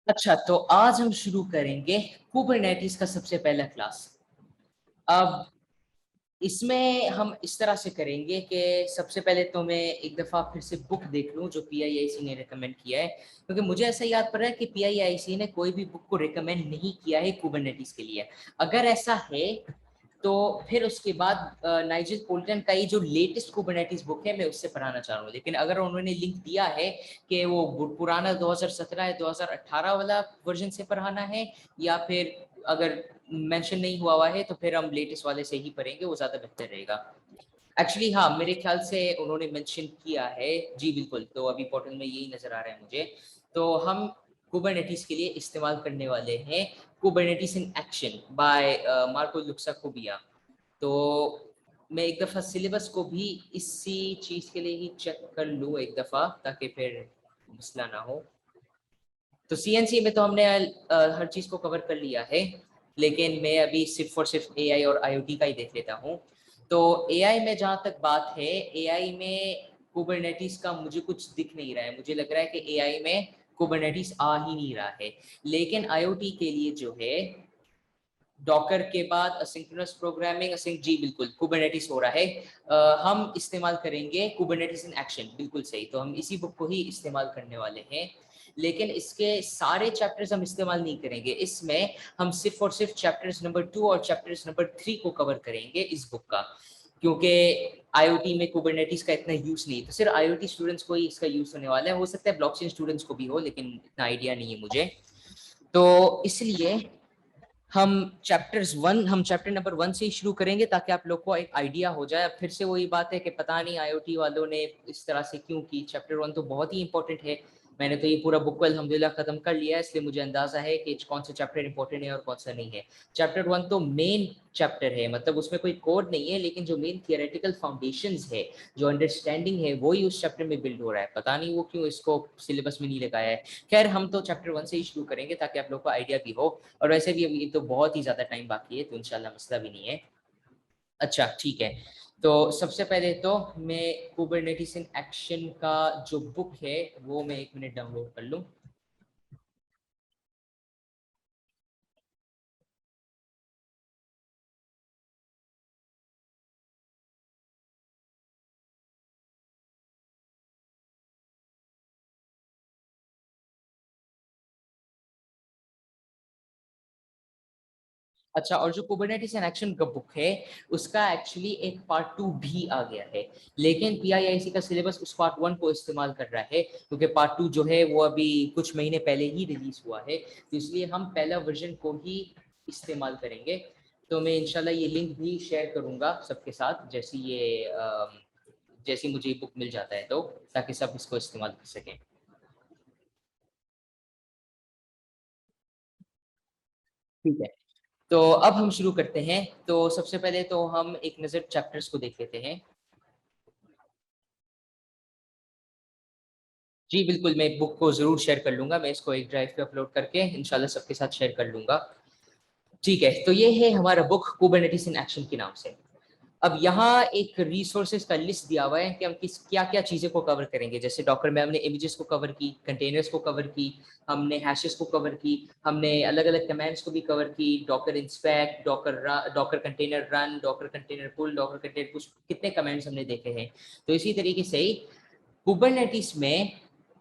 अच्छा, तो आज हम शुरू करेंगे कुबरनेटिस का सबसे पहला क्लास। अब इसमें हम इस तरह से करेंगे कि सबसे पहले तो मैं एक दफ़ा फिर से बुक देख लूं जो पीआईआईसी ने रिकमेंड किया है, क्योंकि मुझे ऐसा याद पड़ रहा है कि पीआईआईसी ने कोई भी बुक को रिकमेंड नहीं किया है कुबरनेटिस के लिए। अगर ऐसा है तो फिर उसके बाद नाइजल पोल्टन का ही जो लेटेस्ट कुबरनेटिस बुक है मैं उससे पढ़ाना चाह रहा हूँ। लेकिन अगर उन्होंने लिंक दिया है कि वो पुराना 2017 या 2018 वाला वर्जन से पढ़ाना है, या फिर अगर मेंशन नहीं हुआ है तो फिर हम लेटेस्ट वाले से ही पढ़ेंगे, वो ज्यादा बेहतर रहेगा। एक्चुअली हाँ, मेरे ख्याल से उन्होंने मेंशन किया है। जी बिल्कुल, तो अभी पोर्टल में यही नजर आ रहा है मुझे। तो हम कुबरनेटिस के लिए इस्तेमाल करने वाले हैं Kubernetes in action by Marko लुक्साकोबिया। तो मैं एक दफ़ा सिलेबस को भी इसी चीज़ के लिए ही चेक कर लूँ एक दफ़ा, ताकि फिर मसला ना हो। तो सीएनसी में तो हमने हर चीज़ को कवर कर लिया है, लेकिन मैं अभी सिर्फ और सिर्फ एआई और आईओटी का ही देख लेता हूँ। तो एआई में जहाँ तक बात है, एआई में कुबरनेटिस का मुझे कुछ दिख नहीं रहा है। मुझे लग रहा है कि एआई में कुबरनेटिस आ ही नहीं रहा है। लेकिन आईओटी के लिए जो है, डॉकर के बाद असिंक्रोनस प्रोग्रामिंग जी बिल्कुल कुबरनेटिस हो रहा है। हम इस्तेमाल करेंगे कुबरनेटिस इन एक्शन, बिल्कुल सही। तो हम इसी बुक को ही इस्तेमाल करने वाले हैं, लेकिन इसके सारे चैप्टर्स हम इस्तेमाल नहीं करेंगे। इसमें हम सिर्फ और सिर्फ चैप्टर्स नंबर 2 और चैप्टर्स नंबर 3 को कवर करेंगे इस बुक का, क्योंकि आईओटी में कुबरनेटिस का इतना यूज नहीं है। तो सिर्फ आईओटी स्टूडेंट्स को ही इसका यूज होने वाला है। हो सकता है ब्लॉकचेन स्टूडेंट्स को भी हो, लेकिन इतना आइडिया नहीं है मुझे। तो इसलिए हम चैप्टर नंबर 1 से ही शुरू करेंगे, ताकि आप लोग को एक आइडिया हो जाए। अब फिर से वही बात है कि पता नहीं आईओटी वालों ने इस तरह से क्यों की। चैप्टर 1 तो बहुत ही इंपॉर्टेंट है। मैंने तो ये पूरा बुक को अल्हम्दुलिल्लाह खत्म कर लिया है, इसलिए मुझे अंदाजा है कि कौन सा चैप्टर इंपॉर्टेंट है और कौन सा नहीं है। चैप्टर 1 तो मेन चैप्टर है, मतलब उसमें कोई कोड नहीं है, लेकिन जो मेन थियोरेटिकल फाउंडेशंस है, जो अंडरस्टैंडिंग है, वो ही उस चैप्टर में बिल्ड हो रहा है। पता नहीं वो क्यों इसको सिलेबस में नहीं लगाया है। खैर, हम तो चैप्टर 1 से ही शुरू करेंगे ताकि आप लोग को आइडिया भी हो। और वैसे भी अभी तो बहुत ही ज़्यादा टाइम बाकी है, तो इंशाल्लाह मसला भी नहीं है। अच्छा ठीक है, तो सबसे पहले तो मैं कुबरनेटिस इन एक्शन का जो बुक है वो मैं 1 मिनट डाउनलोड कर लूँ। अच्छा, और जो कुबरनेटिस इन एक्शन का बुक है उसका एक्चुअली एक पार्ट 2 भी आ गया है, लेकिन पीआईआईसी का सिलेबस उस पार्ट 1 को इस्तेमाल कर रहा है, क्योंकि पार्ट 2 जो है वो अभी कुछ महीने पहले ही रिलीज हुआ है। तो इसलिए हम पहला वर्जन को ही इस्तेमाल करेंगे। तो मैं इंशाल्लाह ये लिंक भी शेयर करूंगा सबके साथ, जैसी मुझे ये बुक मिल जाता है, तो ताकि सब इसको इस्तेमाल कर सकें। ठीक है, तो अब हम शुरू करते हैं। तो सबसे पहले तो हम एक नज़र चैप्टर्स को देख लेते हैं। जी बिल्कुल, मैं बुक को ज़रूर शेयर कर लूँगा। मैं इसको एक ड्राइव पे अपलोड करके इंशाल्लाह सबके साथ शेयर कर लूँगा। ठीक है, तो ये है हमारा बुक कुबरनेटिस इन एक्शन के नाम से। अब यहाँ एक रिसोर्सेज का लिस्ट दिया हुआ है कि हम किस क्या-क्या चीज़ें को कवर करेंगे। जैसे डॉकर में हमने इमेजेस को कवर की, कंटेनर्स को कवर की, हमने हैशेस को कवर की, हमने अलग-अलग कमांड्स को भी कवर की, docker inspect, docker container run, docker container pull, docker container push, कितने कमांड्स हमने देखे हैं। तो इसी तरीके से ही कुबरनेटिस में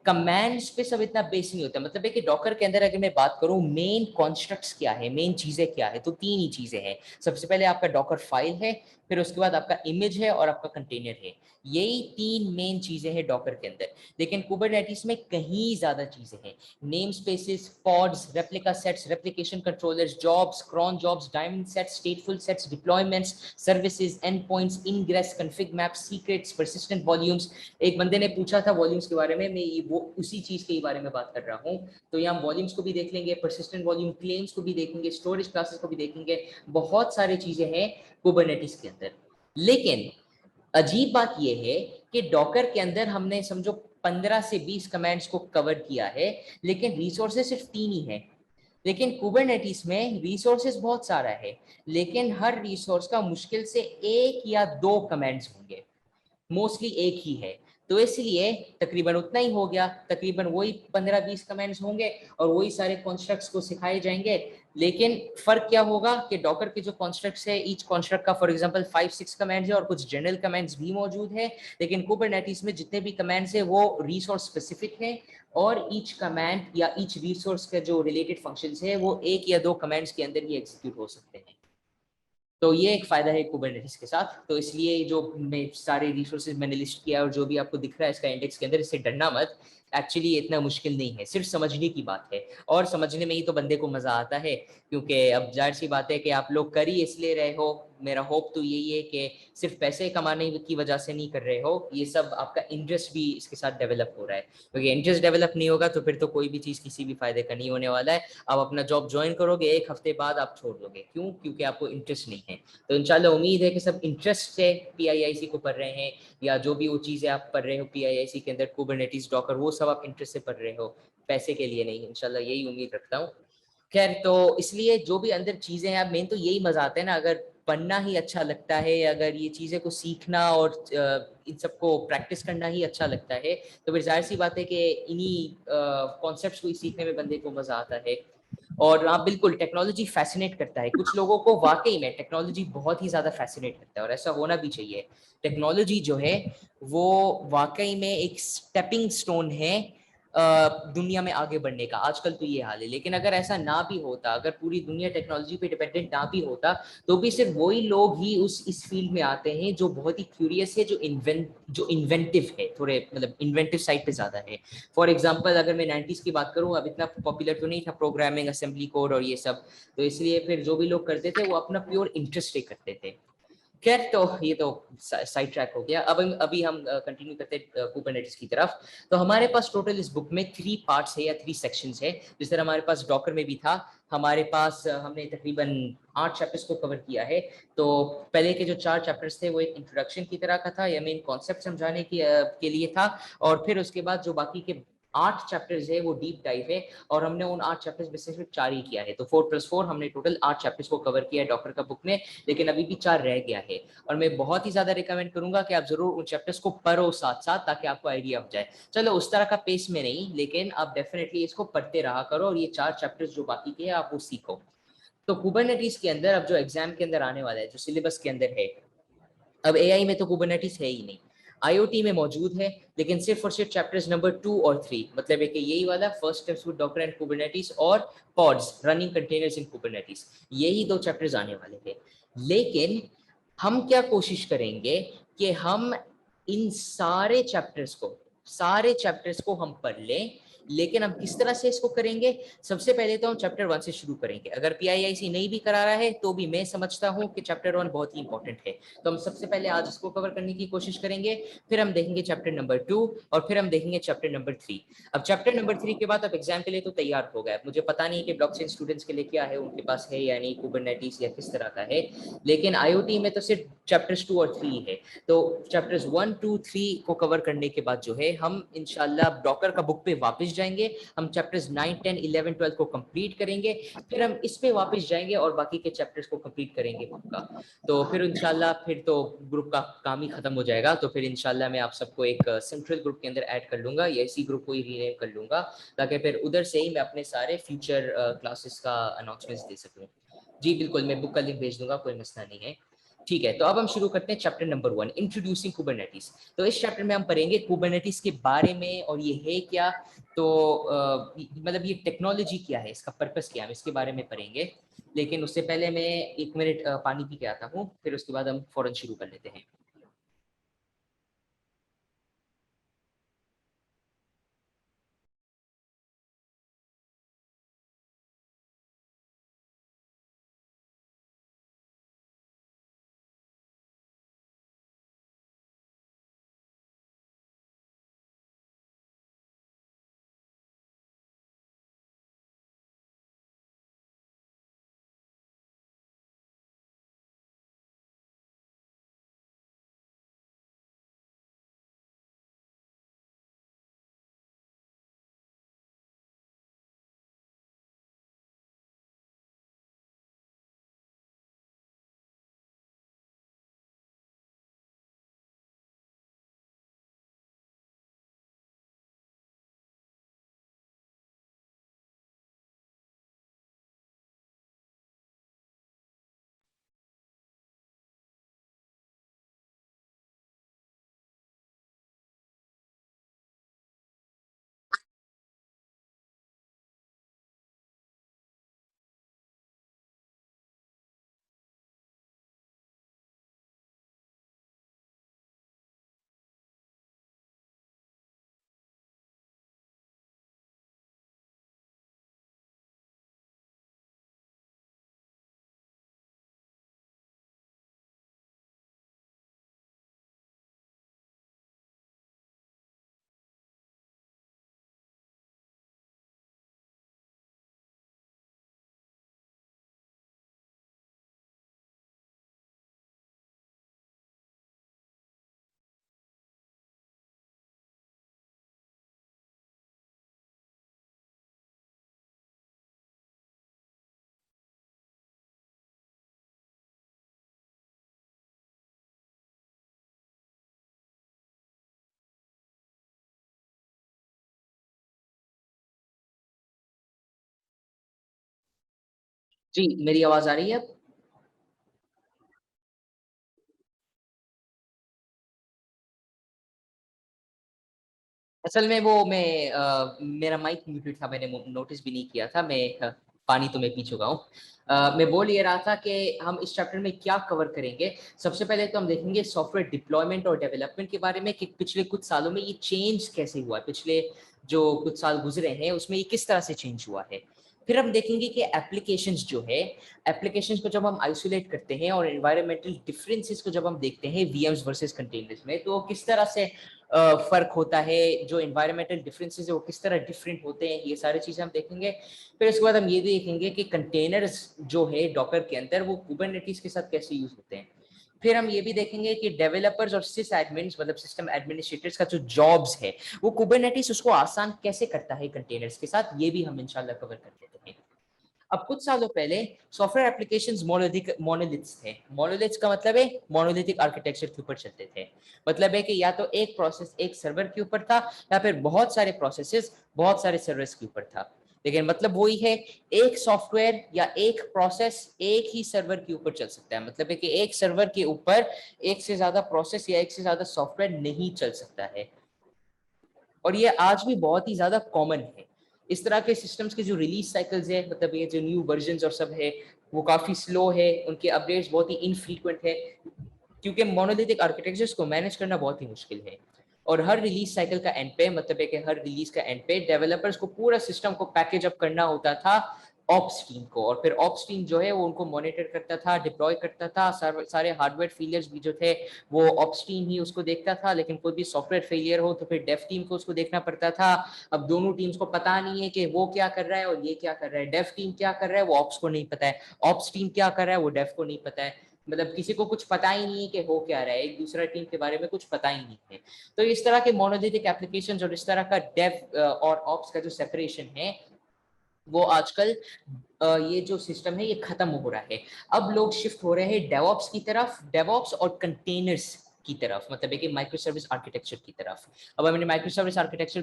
कमांड्स पे सब इतना बेस नहीं होता। मतलब है कि डॉकर के अंदर अगर मैं बात करूं मेन कॉन्स्ट्रक्ट्स क्या है, मेन चीजें क्या है, तो 3 ही चीजें हैं। सबसे पहले आपका डॉकर फाइल है, फिर उसके बाद आपका इमेज है और आपका कंटेनर है। यही 3 मेन चीजें हैं डॉकर के अंदर। लेकिन कुबरनेटिस में कहीं ज्यादा चीजें हैं। Namespaces, pods, replica sets, replication controllers, jobs, cron jobs, daemon sets, stateful sets, deployments, services, endpoints, ingress, config maps, secrets, persistent volumes. एक बंदे ने पूछा था वॉल्यूम्स के बारे में, मैं वो उसी चीज के बारे में बात कर रहा हूँ। तो यहाँ वॉल्यूम्स को भी देख लेंगे, परसिस्टेंट वॉल्यूम क्लेम्स को भी देखेंगे, स्टोरेज क्लासेस को भी देखेंगे। बहुत सारी चीजें हैं कुबरनेटिस के अंदर। लेकिन अजीब बात यह है कि डॉकर के अंदर हमने समझो 15 से 20 कमांड्स को कवर किया है, लेकिन रिसोर्सेज सिर्फ 3 ही है। लेकिन कुबरनेटिस में रिसोर्सेज बहुत सारा है, लेकिन हर रिसोर्स का मुश्किल से 1 या 2 कमांड्स होंगे, मोस्टली एक ही है। तो इसलिए तकरीबन उतना ही हो गया, तकरीबन वही 15-20 कमेंट्स होंगे और वही सारे कॉन्स्ट्रक्ट्स को सिखाए जाएंगे। लेकिन फर्क क्या होगा कि डॉकर के जो कॉन्स्ट्रक्ट्स है, ईच कॉन्स्ट्रक्ट का फॉर एग्जांपल 5-6 कमांड्स है और कुछ जनरल कमांड्स भी मौजूद है। लेकिन कुबरनेटिस में जितने भी कमांड्स है वो रिसोर्स स्पेसिफिक है और ईच कमांड या ईच रिसोर्स का जो रिलेटेड फंक्शंस है वो एक या दो कमांड्स के अंदर ही एग्जीक्यूट हो सकते हैं। तो ये एक फायदा है कुबरनेटिस के साथ। तो इसलिए जो मैं सारे रिसोर्सेज मैंने लिस्ट किया और जो भी आपको दिख रहा है इसका इंडेक्स के अंदर, इससे डरना मत। एक्चुअली इतना मुश्किल नहीं है, सिर्फ समझने की बात है और समझने में ही तो बंदे को मजा आता है। क्योंकि अब जाहिर सी बात है कि आप लोग कर ही इसलिए रहे हो, मेरा होप तो यही है कि सिर्फ पैसे कमाने की वजह से नहीं कर रहे हो, ये सब आपका इंटरेस्ट भी इसके साथ डेवलप हो रहा है। क्योंकि इंटरेस्ट डेवलप नहीं होगा तो फिर तो कोई भी चीज़ किसी भी फायदे का नहीं होने वाला है। आप अपना जॉब ज्वाइन करोगे, एक हफ्ते बाद आप छोड़ दोगे, क्यों? क्योंकि आपको इंटरेस्ट नहीं है। तो इंशाल्लाह उम्मीद है कि सब इंटरेस्ट से पीआईआईसी को पढ़ रहे हैं, या जो भी वो चीज़ें आप पढ़ रहे हो पीआईआईसी के अंदर, कुबरनेटिस, डॉकर, वो सब आप इंटरेस्ट से पढ़ रहे हो, पैसे के लिए नहीं। इंशाल्लाह यही उम्मीद रखता हूँ। खैर, तो इसलिए जो भी अंदर चीज़ें हैं, मेन तो यही मजा आता है ना, अगर पढ़ना ही अच्छा लगता है, अगर ये चीज़ें को सीखना और इन सबको प्रैक्टिस करना ही अच्छा लगता है, तो फिर जाहिर सी बात है कि इन्हीं कॉन्सेप्ट्स को ही सीखने में बंदे को मजा आता है। और हाँ बिल्कुल, टेक्नोलॉजी फैसिनेट करता है कुछ लोगों को, वाकई में टेक्नोलॉजी बहुत ही ज़्यादा फैसिनेट करता है और ऐसा होना भी चाहिए। टेक्नोलॉजी जो है वो वाकई में एक स्टेपिंग स्टोन है दुनिया में आगे बढ़ने का। आजकल तो ये हाल है, लेकिन अगर ऐसा ना भी होता, अगर पूरी दुनिया टेक्नोलॉजी पे डिपेंडेंट ना भी होता, तो भी सिर्फ वही लोग ही इस फील्ड में आते हैं जो बहुत ही क्यूरियस है, जो इन्वेंटिव है, थोड़े मतलब इन्वेंटिव साइड पे ज़्यादा है। फॉर एग्जाम्पल अगर मैं 90s की बात करूँ, अब इतना पॉपुलर तो नहीं था प्रोग्रामिंग, असेंबली कोड और ये सब, तो इसलिए फिर जो भी लोग करते थे वो अपना प्योर इंटरेस्ट से करते थे। खैर, तो ये तो साइड ट्रैक हो गया। अब अभी हम कंटिन्यू करते हैं कुबरनेटिस की तरफ। तो हमारे पास टोटल इस बुक में 3 पार्ट्स है या 3 सेक्शंस है। जिस तरह हमारे पास डॉकर में भी था, हमारे पास हमने तकरीबन 8 चैप्टर्स को कवर किया है। तो पहले के जो 4 चैप्टर्स थे वो एक इंट्रोडक्शन की तरह का था, या मेन कॉन्सेप्ट समझाने के लिए था। और फिर उसके बाद जो बाकी के 8 चैप्टर्स है वो डीप डाइव है, और हमने उन 8 चैप्टर्स में से सिर्फ 4 ही किया है। तो 4+4 हमने टोटल 8 चैप्टर्स को कवर किया है डॉक्टर का बुक में, लेकिन अभी भी 4 रह गया है। और मैं बहुत ही ज्यादा रिकमेंड करूंगा कि आप जरूर उन चैप्टर्स को पढ़ो साथ साथ, ताकि आपको आइडिया हो जाए। चलो उस तरह का पेस में नहीं, लेकिन आप डेफिनेटली इसको पढ़ते रहा करो और ये 4 चैप्टर्स जो बाकी के हैं आप वो सीखो। तो कुबरनेटिस के अंदर अब जो एग्जाम के अंदर आने वाला है, जो सिलेबस के अंदर है, अब एआई में तो कुबरनेटिस है ही नहीं, आईओटी में मौजूद है, लेकिन सिर्फ और सिर्फ चैप्टर्स नंबर 2 और 3, मतलब एक यही वाला first steps with Docker and Kubernetes और पॉड्स रनिंग कंटेनर्स इन कुबरनेटिस, यही 2 चैप्टर्स आने वाले हैं। लेकिन हम क्या कोशिश करेंगे कि हम इन सारे चैप्टर्स को हम पढ़ लें। लेकिन हम किस तरह से इसको करेंगे? सबसे पहले तो हम चैप्टर 1 से शुरू करेंगे। अगर पीआईआईसी नहीं भी करा रहा है तो भी मैं समझता हूँ कि चैप्टर 1 बहुत ही इंपॉर्टेंट है। तो हम सबसे पहले आज इसको कवर करने की कोशिश करेंगे, फिर हम देखेंगे चैप्टर नंबर 2 और फिर हम देखेंगे चैप्टर नंबर 3। अब चैप्टर नंबर 3 के बाद अब एग्जाम के लिए तो तैयार हो गए। मुझे पता नहीं कि ब्लॉकचेन स्टूडेंट्स के लिए क्या है, उनके पास है या नहीं कुबरनेटिस या किस तरह का है, लेकिन आईओटी में तो सिर्फ चैप्टर्स 2 और 3 है। तो चैप्टर्स 1, 2, 3 को कवर करने के बाद जो है हम इंशाल्लाह डॉकर का बुक पे वापस जाएंगे, हम चैप्टर्स 9, 10, 11, 12 को कंप्लीट करेंगे, फिर हम इस पे वापस जाएंगे और बाकी के चैप्टर्स को कंप्लीट करेंगे बुक का। तो फिर इंशाल्लाह फिर तो ग्रुप का काम ही खत्म हो जाएगा। तो फिर इंशाल्लाह मैं आप सबको एक सेंट्रल ग्रुप के अंदर ऐड कर लूंगा, या इसी ग्रुप को ही रीनेम कर लूंगा, ताकि फिर उधर से ही मैं अपने सारे फ्यूचर क्लासेस का अनाउंसमेंट्स दे सकूं। जी बिल्कुल, मैं बुक का लिंक भेज दूंगा, कोई मसला नहीं है। ठीक है, तो अब हम शुरू करते हैं चैप्टर नंबर 1, इंट्रोड्यूसिंग कुबरनेटिस। तो इस चैप्टर में हम पढ़ेंगे कुबरनेटिस के बारे में, और ये है क्या, तो मतलब ये टेक्नोलॉजी क्या है, इसका पर्पस क्या है, हम इसके बारे में पढ़ेंगे। लेकिन उससे पहले मैं 1 मिनट पानी पी के आता हूँ, फिर उसके बाद हम फौरन शुरू कर लेते हैं। जी, मेरी आवाज आ रही है अब? असल में वो मेरा माइक म्यूटेड था, मैंने नोटिस भी नहीं किया था। पानी तो मैं पी चुका हूँ। मैं बोल ये रहा था कि हम इस चैप्टर में क्या कवर करेंगे। सबसे पहले तो हम देखेंगे सॉफ्टवेयर डिप्लॉयमेंट और डेवलपमेंट के बारे में कि पिछले कुछ सालों में ये चेंज कैसे हुआ है, पिछले जो कुछ साल गुजरे हैं उसमें ये किस तरह से चेंज हुआ है। फिर हम देखेंगे कि एप्लीकेशंस जो है, एप्लीकेशंस को जब हम आइसोलेट करते हैं और एनवायरमेंटल डिफरेंसेस को जब हम देखते हैं वीएम्स वर्सेस कंटेनर्स में, तो किस तरह से फर्क होता है, जो एनवायरमेंटल डिफरेंसेस है वो किस तरह डिफरेंट होते हैं, ये सारी चीजें हम देखेंगे। फिर उसके बाद हम ये भी देखेंगे कि कंटेनर्स जो है डॉकर के अंदर वो कुबरनेटिस के साथ कैसे यूज होते हैं। फिर हम ये भी देखेंगे कि डेवलपर्स और सिस एडमिन्स मतलब सिस्टम एडमिनिस्ट्रेटर्स का जो जॉब्स है वो कुबरनेटिस उसको आसान कैसे करता है कंटेनर्स के साथ, ये भी हम इंशाल्लाह कवर कर लेते हैं। अब कुछ सालों पहले सॉफ्टवेयर एप्लीकेशंस मोनोलिथ्स थे। मोनोलिथ्स का मतलब है मोनोलिथिक आर्किटेक्चर के ऊपर चलते थे। मतलब है कि या तो एक प्रोसेस एक सर्वर के ऊपर था या फिर बहुत सारे प्रोसेसेस बहुत सारे सर्वर्स के ऊपर था। लेकिन मतलब वही है, एक सॉफ्टवेयर या एक प्रोसेस एक ही सर्वर के ऊपर चल सकता है। मतलब है कि एक सर्वर के ऊपर एक से ज्यादा प्रोसेस या एक से ज्यादा सॉफ्टवेयर नहीं चल सकता है। और ये आज भी बहुत ही ज्यादा कॉमन है। इस तरह के सिस्टम्स के जो रिलीज साइकिल्स है, मतलब ये जो न्यू वर्जन और सब है, वो काफी स्लो है, उनके अपडेट्स बहुत ही इनफ्रीक्वेंट है, क्योंकि मोनोलिथिक आर्किटेक्चर्स को मैनेज करना बहुत ही मुश्किल है। और हर रिलीज साइकिल का एंड पे, मतलब है कि हर रिलीज का एंड पे डेवलपर्स को पूरा सिस्टम को पैकेज अप करना होता था ऑप्स टीम को, और फिर ऑप्स टीम जो है वो उनको मॉनिटर करता था, डिप्लॉय करता था। सारे हार्डवेयर फेलियर्स भी जो थे वो ऑप्स टीम ही उसको देखता था, लेकिन कोई भी सॉफ्टवेयर फेलियर हो तो फिर डेव टीम को उसको देखना पड़ता था। अब दोनों टीम्स को पता नहीं है कि वो क्या कर रहा है और ये क्या कर रहा है, डेव टीम क्या कर रहा है वो ऑप्स को नहीं पता है, ऑप्स टीम क्या कर रहा है वो डेव को नहीं पता है। मतलब किसी को कुछ पता ही नहीं है कि हो क्या रहा है, एक दूसरा टीम के बारे में कुछ पता ही नहीं है। तो इस तरह के मोनोलिथिक एप्लीकेशंस और इस तरह का डेव और ऑप्स का जो सेपरेशन है वो आजकल ये जो सिस्टम है ये खत्म हो रहा है। अब लोग शिफ्ट हो रहे हैं डेवऑप्स की तरफ, डेवऑप्स और कंटेनर्स की तरफ, मतलब है कि माइक्रो सर्विस आर्किटेक्चर की तरफ। अब हमने माइक्रो सर्विस आर्किटेक्चर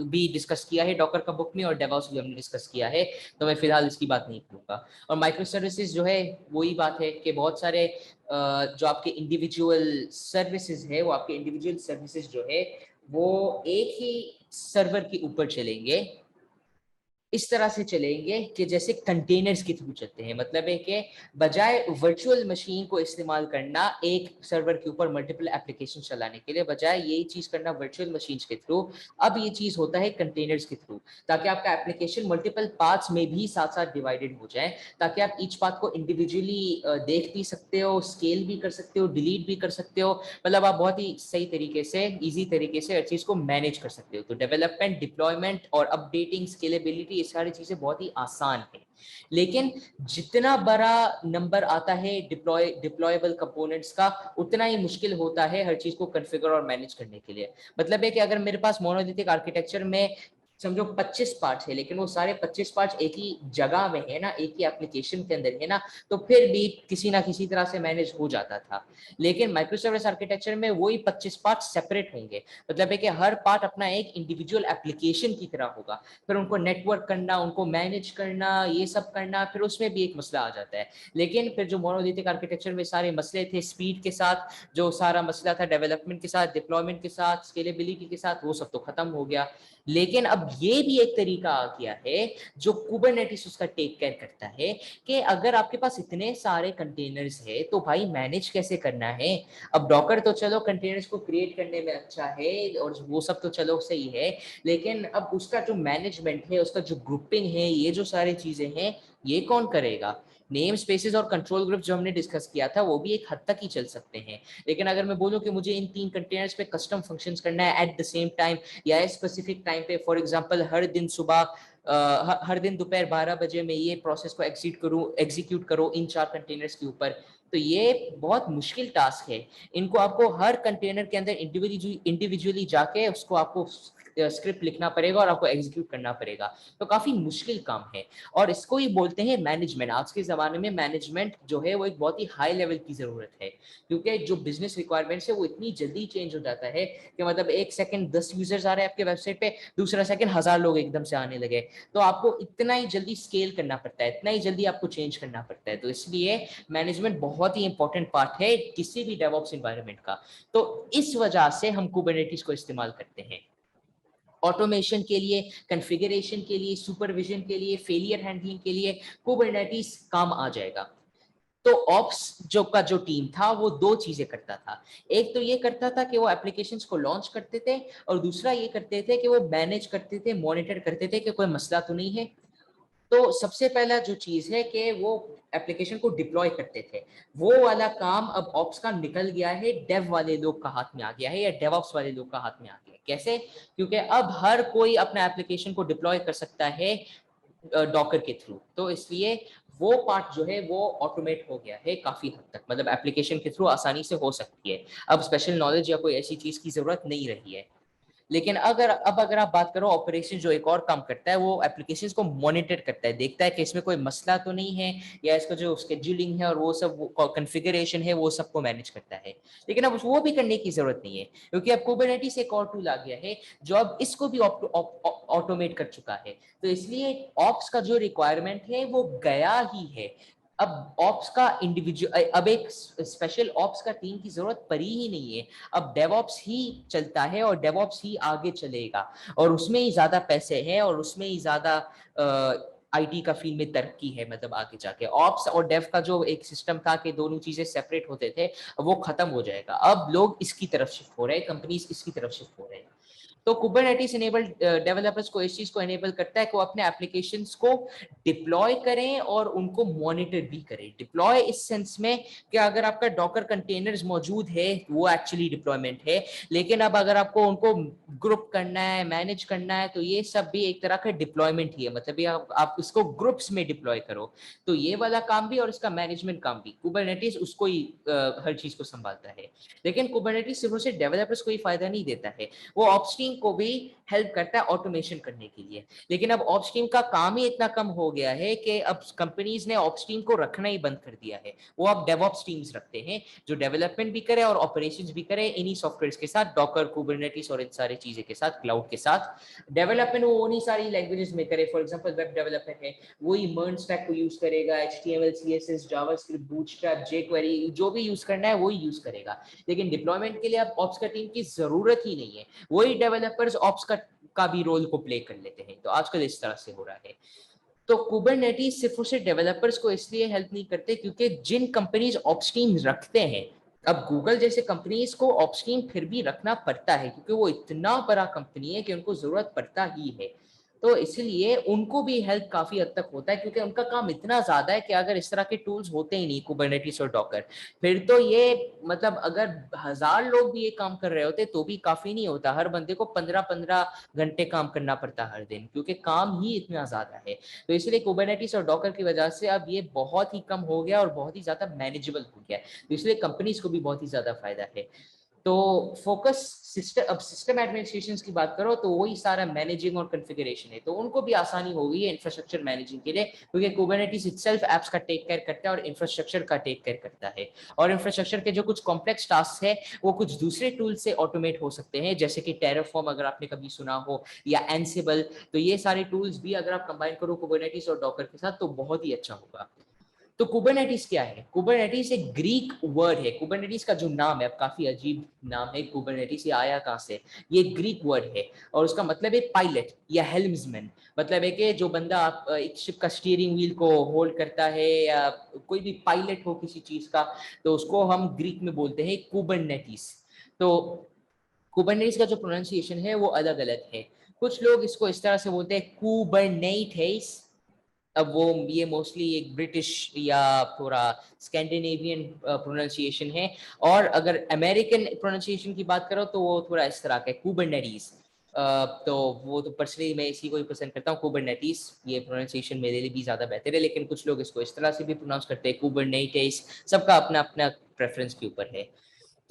भी डिस्कस किया है डॉकर का बुक में, और डेवऑप्स भी हमने डिस्कस किया है, तो मैं फिलहाल इसकी बात नहीं करूंगा। और माइक्रो सर्विसेज जो है वही बात है कि बहुत सारे जो आपके इंडिविजुअल सर्विसेज है, वो आपके इंडिविजुअल सर्विसेज जो है वो एक ही सर्वर के ऊपर चलेंगे, इस तरह से चलेंगे कि जैसे कंटेनर्स के थ्रू चलते हैं। मतलब है कि बजाय वर्चुअल मशीन को इस्तेमाल करना एक सर्वर के ऊपर मल्टीपल एप्लीकेशन चलाने के लिए, बजाय यही चीज करना वर्चुअल मशीन के थ्रू, अब ये चीज होता है कंटेनर्स के थ्रू, ताकि आपका एप्लीकेशन मल्टीपल पार्ट्स में भी साथ साथ डिवाइडेड हो जाए, ताकि आप ईच पाथ को इंडिविजुअली देख भी सकते हो, स्केल भी कर सकते हो, डिलीट भी कर सकते हो। मतलब आप बहुत ही सही तरीके से, इजी तरीके से हर चीज को मैनेज कर सकते हो। तो डेवलपमेंट, डिप्लॉयमेंट और अपडेटिंग, स्केलेबिलिटी, ये सारी चीजें बहुत ही आसान है। लेकिन जितना बड़ा नंबर आता है डिप्लॉयबल कंपोनेंट्स का, उतना ही मुश्किल होता है हर चीज को कॉन्फ़िगर और मैनेज करने के लिए। मतलब है कि अगर मेरे पास मोनोलिथिक आर्किटेक्चर में समझो 25 पार्ट्स है, लेकिन वो सारे 25 पार्ट्स एक ही जगह में है ना, एक ही एप्लीकेशन के अंदर है ना, तो फिर भी किसी ना किसी तरह से मैनेज हो जाता था। लेकिन माइक्रो सर्विस आर्किटेक्चर में वही 25 पार्ट सेपरेट होंगे। मतलब है कि हर पार्ट अपना एक इंडिविजुअल एप्लीकेशन की तरह होगा, फिर उनको नेटवर्क करना, उनको मैनेज करना, ये सब करना, फिर उसमें भी एक मसला आ जाता है। लेकिन फिर जो मोनोलिथिक आर्किटेक्चर में सारे मसले थे स्पीड के साथ, जो सारा मसला था डेवलपमेंट के साथ, डिप्लॉयमेंट के साथ, स्केलेबिलिटी के साथ, वो सब तो खत्म हो गया। लेकिन अब ये भी एक तरीका आ गया है जो कुबरनेटिस उसका टेक केयर करता है, कि अगर आपके पास इतने सारे कंटेनर्स है तो भाई मैनेज कैसे करना है। अब डॉकर तो चलो कंटेनर्स को क्रिएट करने में अच्छा है और वो सब तो चलो सही है, लेकिन अब उसका जो मैनेजमेंट है, उसका जो ग्रुपिंग है, ये जो सारी चीजें हैं, ये कौन करेगा। नेम स्पेसेस और कंट्रोल ग्रुप जो हमने डिस्कस किया था वो भी एक हद तक ही चल सकते हैं, लेकिन अगर मैं बोलूं कि मुझे इन 3 कंटेनर्स पे कस्टम फंक्शंस करना है एट द सेम टाइम या स्पेसिफिक टाइम पे, फॉर एग्जांपल हर दिन सुबह हर दिन दोपहर 12 बजे में ये प्रोसेस को एग्जीक्यूट करो इन 4 कंटेनर्स के ऊपर, तो ये बहुत मुश्किल टास्क है। इनको आपको हर कंटेनर के अंदर इंडिविजुअली जाके उसको आपको स्क्रिप्ट लिखना पड़ेगा और आपको एग्जीक्यूट करना पड़ेगा। तो काफी मुश्किल काम है और इसको ही बोलते हैं मैनेजमेंट। आज के ज़माने में मैनेजमेंट जो है वो एक बहुत ही हाई लेवल की ज़रूरत है, क्योंकि जो बिजनेस रिक्वायरमेंट्स है वो इतनी जल्दी चेंज हो जाता है कि मतलब एक सेकंड 10 यूजर्स आ रहे हैं आपके वेबसाइट पे, दूसरा सेकंड 1000 लोग एकदम से आने लगे। तो आपको इतना ही जल्दी स्केल करना पड़ता है, इतना ही जल्दी आपको चेंज करना पड़ता है। तो इसलिए मैनेजमेंट बहुत ही इंपॉर्टेंट पार्ट है किसी भी डेवऑप्स एनवायरनमेंट का। तो इस वजह से हम कुबरनेटिस को इस्तेमाल करते हैं ऑटोमेशन के लिए, कॉन्फ़िगरेशन के लिए, सुपरविजन के लिए, फेलियर हैंडलिंग के लिए कुबरनेटिस काम आ जाएगा। तो ऑप्स जो टीम था वो दो चीजें करता था। एक तो ये करता था कि वो एप्लीकेशंस को लॉन्च करते थे और दूसरा ये करते थे कि वो मैनेज करते थे, मॉनिटर करते थे कि कोई मसला तो नहीं है। तो सबसे पहला जो चीज है कि वो एप्लीकेशन को डिप्लॉय करते थे, वो वाला काम अब ऑप्स का निकल गया है, डेव वाले लोग का हाथ में आ गया है या डेवऑप्स वाले लोग का हाथ में आ गया है। कैसे? क्योंकि अब हर कोई अपना एप्लीकेशन को डिप्लॉय कर सकता है डॉकर के थ्रू। तो इसलिए वो पार्ट जो है वो ऑटोमेट हो गया है काफी हद तक, मतलब एप्लीकेशन के थ्रू आसानी से हो सकती है। अब स्पेशल नॉलेज या कोई ऐसी चीज की जरूरत नहीं रही है। लेकिन अगर आप बात करो ऑपरेशन, जो एक और काम करता है वो एप्लीकेशंस को मॉनिटर करता है, देखता है कि इसमें कोई मसला तो नहीं है, या इसका जो शेड्यूलिंग है और वो सब कॉन्फ़िगरेशन है वो सबको मैनेज करता है। लेकिन अब वो भी करने की जरूरत नहीं है, क्योंकि अब कुबरनेटिस एक और टूल आ गया है जो अब इसको भी ऑटोमेट कर चुका है। तो इसलिए ऑप्स का जो रिक्वायरमेंट है वो गया ही है। अब ऑप्स का इंडिविजुअल, अब एक स्पेशल ऑप्स का टीम की जरूरत पड़ी ही नहीं है। अब डेवऑप्स ही चलता है और डेवऑप्स ही आगे चलेगा, और उसमें ही ज्यादा पैसे हैं और उसमें ही ज्यादा आईटी का फील्ड में तरक्की है। मतलब आगे जाके ऑप्स और डेव का जो एक सिस्टम था कि दोनों चीजें सेपरेट होते थे, वो खत्म हो जाएगा। अब लोग इसकी तरफ शिफ्ट हो रहे हैं, कंपनीज इसकी तरफ शिफ्ट हो रहे हैं। तो कुबरनेटिस इनेबल डेवलपर्स को इस चीज को एनेबल करता है कि वो अपने एप्लीकेशंस को डिप्लॉय करें और उनको मॉनिटर भी करें। डिप्लॉय इस सेंस में कि अगर आपका डॉकर कंटेनर्स मौजूद है वो एक्चुअली डिप्लॉयमेंट है, लेकिन अब अगर आपको उनको ग्रुप करना है, मैनेज करना है, तो ये सब भी एक तरह का डिप्लॉयमेंट ही है। मतलब ये आप इसको ग्रुप्स में डिप्लॉय करो। तो ये वाला काम भी और इसका मैनेजमेंट काम भी कुबरनेटिस उसको ही हर चीज को संभालता है। लेकिन कुबरनेटिस सिर्फ उसे डेवलपर्स को ही फायदा नहीं देता है, वो ऑप्स्ट्रीम को भी हेल्प करता है ऑटोमेशन करने के लिए। लेकिन अब ऑप्स्ट्रीम का काम ही इतना कम हो गया है कि अब कंपनीज ने ऑप्स्ट्रीम को रखना ही बंद कर दिया है। वो अब डेवऑप्स टीम्स रखते हैं जो डेवलपमेंट भी करे और ऑपरेशंस भी करे इन्हीं सॉफ्टवेयर्स के साथ, डॉकर, कुबरनेटिस और इन सारी चीजें के साथ, क्लाउड के साथ। डेवलपमेंट वो उन्हीं सारी लैंग्वेजेस में करे। फॉर एग्जांपल वेब डेवलपमेंट है, वही मर्न स्टैक को यूज करेगा, HTML, CSS, JavaScript, bootstrap, jQuery, जो भी यूज करना है वही यूज करेगा। लेकिन डिप्लॉयमेंट के लिए अब ऑप्स का टीम की जरूरत ही नहीं है, वही डेवलपर्स ऑप्स का भी रोल को प्ले कर लेते हैं। तो आजकल इस तरह से हो रहा है। तो कुबरनेटिस सिर्फ उसे डेवलपर्स को इसलिए हेल्प नहीं करते क्योंकि जिन कंपनीज ऑप्स टीम रखते हैं, अब गूगल जैसे कंपनीज को ऑप्स टीम फिर भी रखना पड़ता है क्योंकि वो इतना बड़ा कंपनी है कि उनको जरूरत पड़ता ही है। तो इसलिए उनको भी हेल्प काफी हद तक होता है क्योंकि उनका काम इतना ज्यादा है कि अगर इस तरह के टूल्स होते ही नहीं कुबरनेटिस और डॉकर, फिर तो ये मतलब अगर 1000 लोग भी ये काम कर रहे होते तो भी काफी नहीं होता। हर बंदे को 15-15 घंटे काम करना पड़ता हर दिन, क्योंकि काम ही इतना ज्यादा है। तो इसलिए कुबरनेटिस और डॉकर की वजह से अब ये बहुत ही कम हो गया और बहुत ही ज्यादा मैनेजेबल हो गया है। तो इसलिए कंपनीज को भी बहुत ही ज्यादा फायदा है। तो फोकस सिस्टम, अब सिस्टम एडमिनिस्ट्रेशन की बात करो तो वही सारा मैनेजिंग और कॉन्फ़िगरेशन है, तो उनको भी आसानी हो गई है इंफ्रास्ट्रक्चर मैनेजिंग के लिए, क्योंकि कुबरनेटिस इटसेल्फ एप्स का टेक केयर करता है और इंफ्रास्ट्रक्चर का टेक केयर करता है। और इंफ्रास्ट्रक्चर के जो कुछ कॉम्प्लेक्स टास्क है वो कुछ दूसरे टूल से ऑटोमेट हो सकते हैं, जैसे कि टेराफॉर्म अगर आपने कभी सुना हो, या एंसिबल। तो ये सारे टूल्स भी अगर आप कंबाइन करो कुबरनेटिस और डॉकर के साथ तो बहुत ही अच्छा होगा। तो कुबरनेटिस क्या है? कुबरनेटिस एक ग्रीक वर्ड है। कुबरनेटिस का जो नाम है, अब काफी अजीब नाम है कुबरनेटिस, ये आया कहाँ से? ये ग्रीक वर्ड है और उसका मतलब है पायलट या हेल्म्समैन। मतलब है कि जो बंदा आप एक शिप का स्टीयरिंग व्हील को होल्ड करता है, या कोई भी पायलट हो किसी चीज का, तो उसको हम ग्रीक में बोलते हैं कुबरनेटिस। तो कुबरनेटिस का जो प्रोनाउंसिएशन है वो अलग अलग है। कुछ लोग इसको इस तरह से बोलते हैं कुबरनेटिस। अब वो ये मोस्टली एक ब्रिटिश या थोड़ा स्कैंडिनेवियन प्रोनाउंसिएशन है। और अगर अमेरिकन प्रोनाउंसिएशन की बात करो तो वो थोड़ा इस तरह का है, कुबरनेटिस। तो वो तो पर्सनली मैं इसी को ही पसंद करता हूँ, कुबरनेटिस। ये प्रोनाउंसिएशन मेरे लिए भी ज़्यादा बेहतर है, लेकिन कुछ लोग इसको इस तरह से भी प्रोनाउंस करते हैं, कुबरनेटिस। सबका अपना अपना प्रेफरेंस के ऊपर है।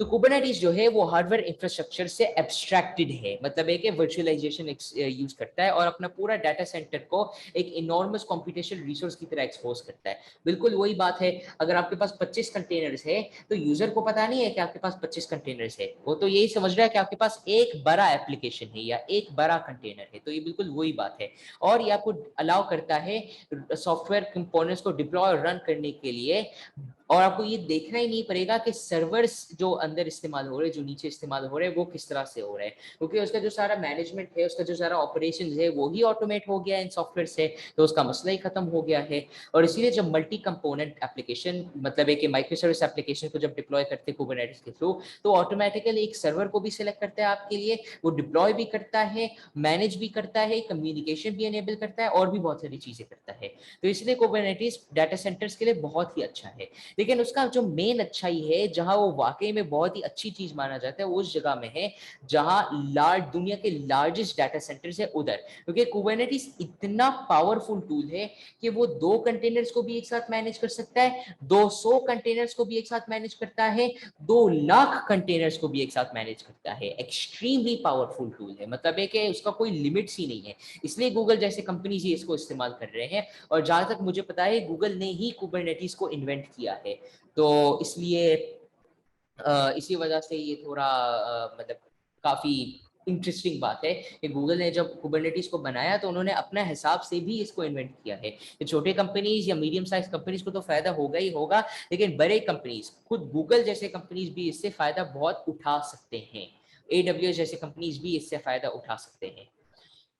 तो कुबरनेटिस जो है वो हार्डवेयर इंफ्रास्ट्रक्चर से एब्स्ट्रैक्टेड है, मतलब एक वर्चुअलाइजेशन यूज करता है और अपना पूरा डाटा सेंटर को एक इनॉर्मस कंप्यूटेशनल रिसोर्स की तरह एक्सपोज करता है। बिल्कुल वही बात है, अगर आपके पास 25 कंटेनर्स है तो यूजर को पता नहीं है कि आपके पास 25 कंटेनर्स है, वो तो यही समझ रहा है कि आपके पास एक बड़ा एप्लीकेशन है या एक बड़ा कंटेनर है। तो ये बिल्कुल वही बात है, और ये आपको अलाउ करता है सॉफ्टवेयर कंपोनेंट्स को डिप्लॉय और रन करने के लिए, और आपको ये देखना ही नहीं पड़ेगा कि सर्वर्स जो अंदर इस्तेमाल हो रहे हैं, जो नीचे इस्तेमाल हो रहे हैं, वो किस तरह से हो रहे हैं, क्योंकि उसका जो सारा मैनेजमेंट है, उसका जो सारा ऑपरेशन है, वो ही ऑटोमेट हो गया इन सॉफ्टवेयर से, तो उसका मसला ही खत्म हो गया है। और इसीलिए जब मल्टी कंपोनेंट एप्लीकेशन, मतलब एक माइक्रो सर्विस एप्लीकेशन को जब डिप्लॉय करते हैं कुबरनेटिस के थ्रू, तो ऑटोमेटिकली एक सर्वर को भी सिलेक्ट करता है आपके लिए, वो डिप्लॉय भी करता है, मैनेज भी करता है, कम्युनिकेशन भी एनेबल करता है, और भी बहुत सारी चीजें करता है। तो इसलिए कुबरनेटिस डाटा सेंटर्स के लिए बहुत ही अच्छा है। लेकिन उसका जो मेन अच्छाई है, जहां वो वाकई में बहुत ही अच्छी चीज माना जाता है, वो उस जगह में है जहां दुनिया के लार्जेस्ट डाटा सेंटर्स है उधर, क्योंकि कुबरनेटिस इतना पावरफुल टूल है कि वो 2 कंटेनर्स को भी एक साथ मैनेज कर सकता है, 200 कंटेनर्स को भी एक साथ मैनेज करता है, 2 लाख कंटेनर्स को भी एक साथ मैनेज करता है। एक्सट्रीमली पावरफुल टूल है, मतलब है कि उसका कोई लिमिट्स ही नहीं है। इसलिए गूगल जैसे कंपनीज ही इसको इस्तेमाल कर रहे हैं, और जहां तक मुझे पता है गूगल ने ही कुबरनेटिस को इन्वेंट किया है। तो इसलिए इसी वजह से ये थोड़ा मतलब काफी इंटरेस्टिंग बात है कि गूगल ने जब कुबरनेटिस को बनाया तो उन्होंने अपने हिसाब से भी इसको इन्वेंट किया है। ये छोटे कंपनीज या मीडियम साइज कंपनीज को तो फायदा होगा ही होगा, लेकिन बड़े कंपनीज, खुद गूगल जैसे कंपनीज भी इससे फायदा बहुत उठा सकते हैं। AWS जैसे कंपनीज भी इससे फायदा उठा सकते हैं।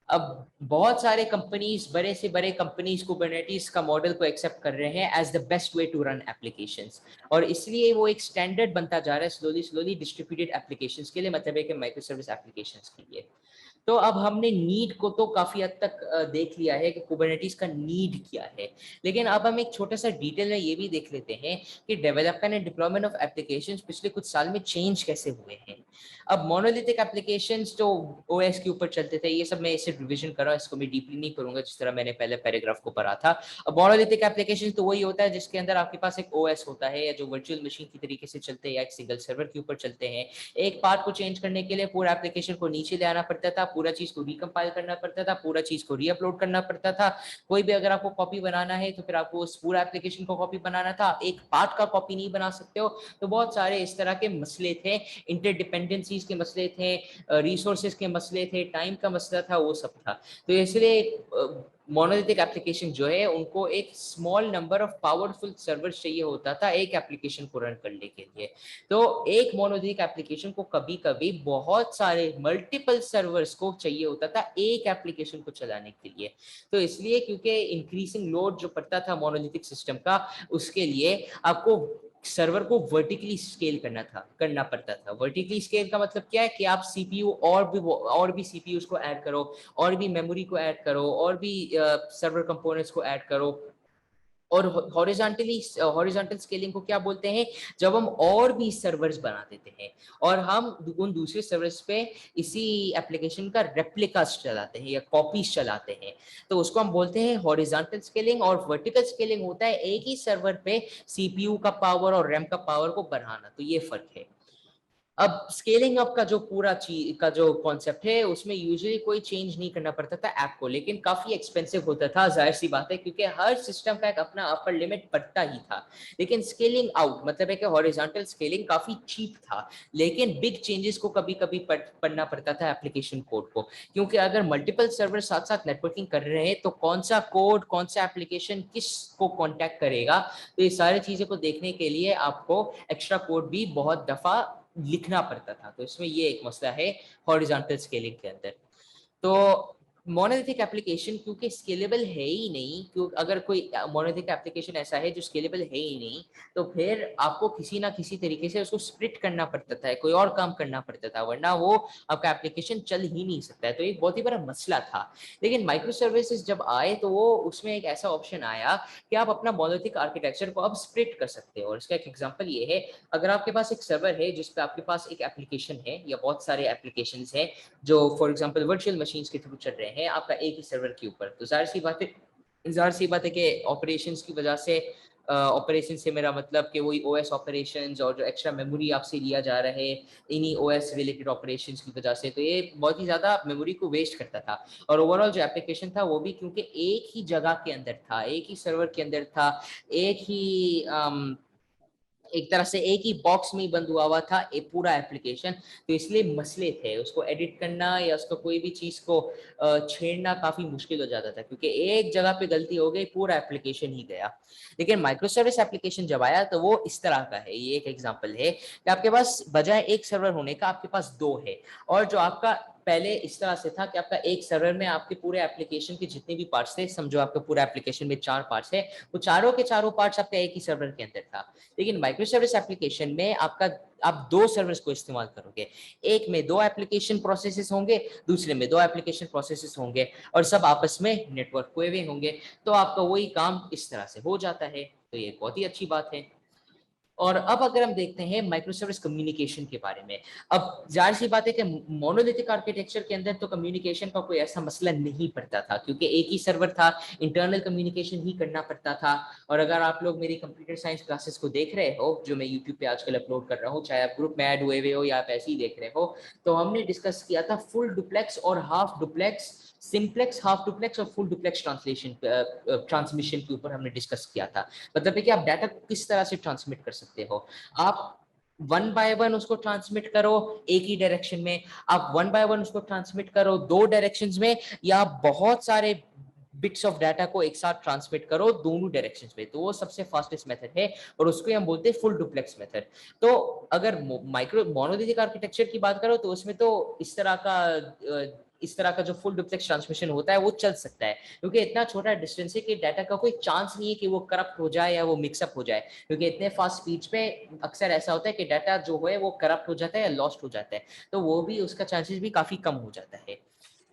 अब बहुत सारे कंपनीज, बड़े से बड़े कंपनीज कुबरनेटिस का मॉडल को एक्सेप्ट कर रहे हैं as the best way to run applications, और इसलिए वो एक स्टैंडर्ड बनता जा रहा है स्लोली स्लोली डिस्ट्रीब्यूटेड एप्लीकेशंस के लिए, मतलब है कि माइक्रो सर्विस एप्लीकेशंस के लिए। तो अब हमने नीड को तो काफी हद तक देख लिया है कि कुबरनेटिस का नीड क्या है, लेकिन अब हम एक छोटा सा डिटेल में ये भी देख लेते हैं कि development and deployment of applications पिछले कुछ साल में चेंज कैसे हुए हैं। अब मोनोलिथिक एप्लीकेशंस जो ओएस के ऊपर चलते थे, ये सब मैं इसे रिवीजन कर रहा हूँ, इसको मैं डीपली नहीं करूंगा जिस तरह मैंने पहले पैराग्राफ को पढ़ा था। अब मोनोलिथिक एप्लीकेशन तो वही होता है जिसके अंदर आपके पास एक ओएस होता है, या जो वर्चुअल मशीन की तरीके से चलते हैं या एक सिंगल सर्वर के ऊपर चलते हैं। एक पार्ट को चेंज करने के लिए पूरा एप्लीकेशन को नीचे ले आना पड़ता था, पूरा चीज को रिकम्पाइल करना पड़ता था, पूरा चीज को रीअपलोड करना पड़ता था। कोई भी अगर आपको कॉपी बनाना है तो फिर आपको उस पूरा एप्लीकेशन को कॉपी बनाना था, एक पार्ट का कॉपी नहीं बना सकते हो। तो बहुत सारे इस तरह के मसले थे, इंटरडिपेंडेंसीज के मसले थे, रिसोर्सेज के मसले थे, टाइम का मसला था, वो सब था। तो इसलिए मोनोलिथिक एप्लीकेशन जो है उनको एक small number of powerful servers चाहिए होता था एक एप्लीकेशन को रन करने के लिए। तो एक मोनोलिथिक एप्लीकेशन को कभी कभी बहुत सारे मल्टीपल सर्वर्स को चाहिए होता था एक एप्लीकेशन को चलाने के लिए। तो इसलिए क्योंकि इंक्रीजिंग लोड जो पड़ता था मोनोलिथिक सिस्टम का, उसके लिए आपको सर्वर को वर्टिकली स्केल करना पड़ता था। वर्टिकली स्केल का मतलब क्या है कि आप सीपीयू और भी सीपीयूज को ऐड करो, और भी मेमोरी को ऐड करो, और भी सर्वर कंपोनेंट्स को ऐड करो। और हॉरिजॉन्टल स्केलिंग को क्या बोलते हैं, जब हम और भी सर्वर्स बना देते हैं और हम उन दूसरे सर्वर्स पे इसी एप्लीकेशन का रेप्लिकास चलाते हैं या कॉपीज चलाते हैं, तो उसको हम बोलते हैं हॉरिजॉन्टल स्केलिंग। और वर्टिकल स्केलिंग होता है एक ही सर्वर पे सीपीयू का पावर और रैम का पावर को बढ़ाना। तो ये फर्क है। अब स्केलिंग अप का जो पूरा चीज का जो कॉन्सेप्ट है, उसमें यूजुअली कोई चेंज नहीं करना पड़ता था ऐप को, लेकिन काफी एक्सपेंसिव होता था, जाहिर सी बात है, क्योंकि हर सिस्टम का एक अपना अपर लिमिट पड़ता ही था। लेकिन स्केलिंग आउट मतलब है कि हॉरिजॉन्टल स्केलिंग काफी चीप था, लेकिन बिग चेंजेस को कभी कभी पढ़ना पड़ता था एप्लीकेशन कोड को, क्योंकि अगर मल्टीपल सर्वर साथ साथ नेटवर्किंग कर रहे हैं तो कौन सा कोड, कौन सा एप्लीकेशन किस को कॉन्टैक्ट करेगा, तो ये सारी चीजें को देखने के लिए आपको एक्स्ट्रा कोड भी बहुत दफा लिखना पड़ता था। तो इसमें ये एक मसला है हॉरिजॉन्टल स्केलिंग के अंदर। तो मोनोलिथिक एप्लीकेशन क्योंकि स्केलेबल है ही नहीं, क्योंकि अगर कोई मोनोलिथिक एप्लीकेशन ऐसा है जो स्केलेबल है ही नहीं, तो फिर आपको किसी ना किसी तरीके से उसको स्प्लिट करना पड़ता था, कोई और काम करना पड़ता था, वरना वो आपका एप्लीकेशन चल ही नहीं सकता है। तो एक बहुत ही बड़ा मसला था। लेकिन माइक्रो सर्विसेज जब आए तो वो उसमें एक ऐसा ऑप्शन आया कि आप अपना मोनोलिथिक आर्किटेक्चर को अब स्प्लिट कर सकते हो। और इसका एक एग्जांपल ये है, अगर आपके पास एक सर्वर है जिस पे आपके पास एक एप्लीकेशन है या बहुत सारे एप्लीकेशंस हैं जो फॉर एग्जांपल वर्चुअल मशीन्स के थ्रू चल रहे हैं आपका एक ही सर्वर के ऊपर, तो जाहिर सी बात है कि ऑपरेशंस की वजह से ऑपरेशन से मेरा मतलब कि वही ओएस ऑपरेशंस और जो एक्स्ट्रा मेमोरी आपसे लिया जा रहा है इन्हीं ओएस रिलेटेड ऑपरेशंस की वजह से, तो ये बहुत ही ज़्यादा मेमोरी को वेस्ट करता था। और ओवरऑल जो एप्लीकेशन था वो भी क्योंकि एक ही जगह के अंदर था, एक ही सर्वर के अंदर था, एक ही एक तरह से एक ही बॉक्स में ही बंद हुआ था एक पूरा एप्लीकेशन, तो इसलिए मसले थे उसको एडिट करना या उसको कोई भी चीज को छेड़ना काफी मुश्किल हो जाता था, क्योंकि एक जगह पे गलती हो गई पूरा एप्लीकेशन ही गया। लेकिन माइक्रो सर्विस एप्लीकेशन जब आया तो वो इस तरह का है, ये एक एग्जांपल है कि आपके पास बजाय एक सर्वर होने का आपके पास दो है। और जो आपका पहले इस तरह से था कि आपका एक सर्वर में आपके पूरे एप्लीकेशन के जितने भी पार्ट्स थे, समझो आपका पूरा एप्लीकेशन में 4 पार्ट्स है, वो चारों के चारों पार्ट्स आपका एक ही सर्वर के अंदर था। लेकिन माइक्रो सर्विस एप्लीकेशन में आप दो सर्विस को इस्तेमाल करोगे, एक में दो एप्लीकेशन प्रोसेसेस होंगे, दूसरे में दो एप्लीकेशन प्रोसेसेस होंगे, और सब आपस में नेटवर्क हुए हुए होंगे, तो आपका वही काम इस तरह से हो जाता है। तो ये बहुत ही अच्छी बात है। और अब अगर हम देखते हैं माइक्रो सर्विस कम्युनिकेशन के बारे में, अब जाहिर सी बात है कि मोनोलिथिक आर्किटेक्चर के अंदर तो कम्युनिकेशन का कोई ऐसा मसला नहीं पड़ता था, क्योंकि एक ही सर्वर था, इंटरनल कम्युनिकेशन ही करना पड़ता था। और अगर आप लोग मेरी कंप्यूटर साइंस क्लासेस को देख रहे हो जो मैं यूट्यूब पे आजकल अपलोड कर रहा हूँ, चाहे आप ग्रुप में ऐड हुए हो या आप ऐसे ही देख रहे हो, तो हमने डिस्कस किया था फुल डुप्लेक्स और half duplex, simplex, half duplex और फुल डुप्लेक्स ट्रांसमिशन के ऊपर हमने डिस्कस किया था। मतलब है कि आप डाटा को किस तरह से ट्रांसमिट कर सकते हो। आप वन बाय वन उसको ट्रांसमिट करो एक ही डायरेक्शन में, आप वन बाय वन उसको ट्रांसमिट करो दो डायरेक्शंस में, या बहुत सारे बिट्स ऑफ डाटा को एक साथ ट्रांसमिट करो दोनों डायरेक्शंस में, तो वो सबसे फास्टेस्ट मेथड है और उसको हम बोलते हैं फुल डुप्लेक्स मेथड। तो अगर माइक्रो मोनोलिथिक आर्किटेक्चर की बात करो तो उसमें तो इस तरह का जो फुल डुप्लेक्स ट्रांसमिशन होता है वो चल सकता है, क्योंकि इतना छोटा डिस्टेंस है कि डाटा का कोई चांस नहीं है कि वो करप्ट हो जाए या वो मिक्सअप हो जाए, क्योंकि इतने फास्ट स्पीड पे अक्सर ऐसा होता है कि डाटा जो है वो करप्ट हो जाता है या लॉस्ट हो जाता है, तो वो भी उसका चांसेस भी काफी कम हो जाता है।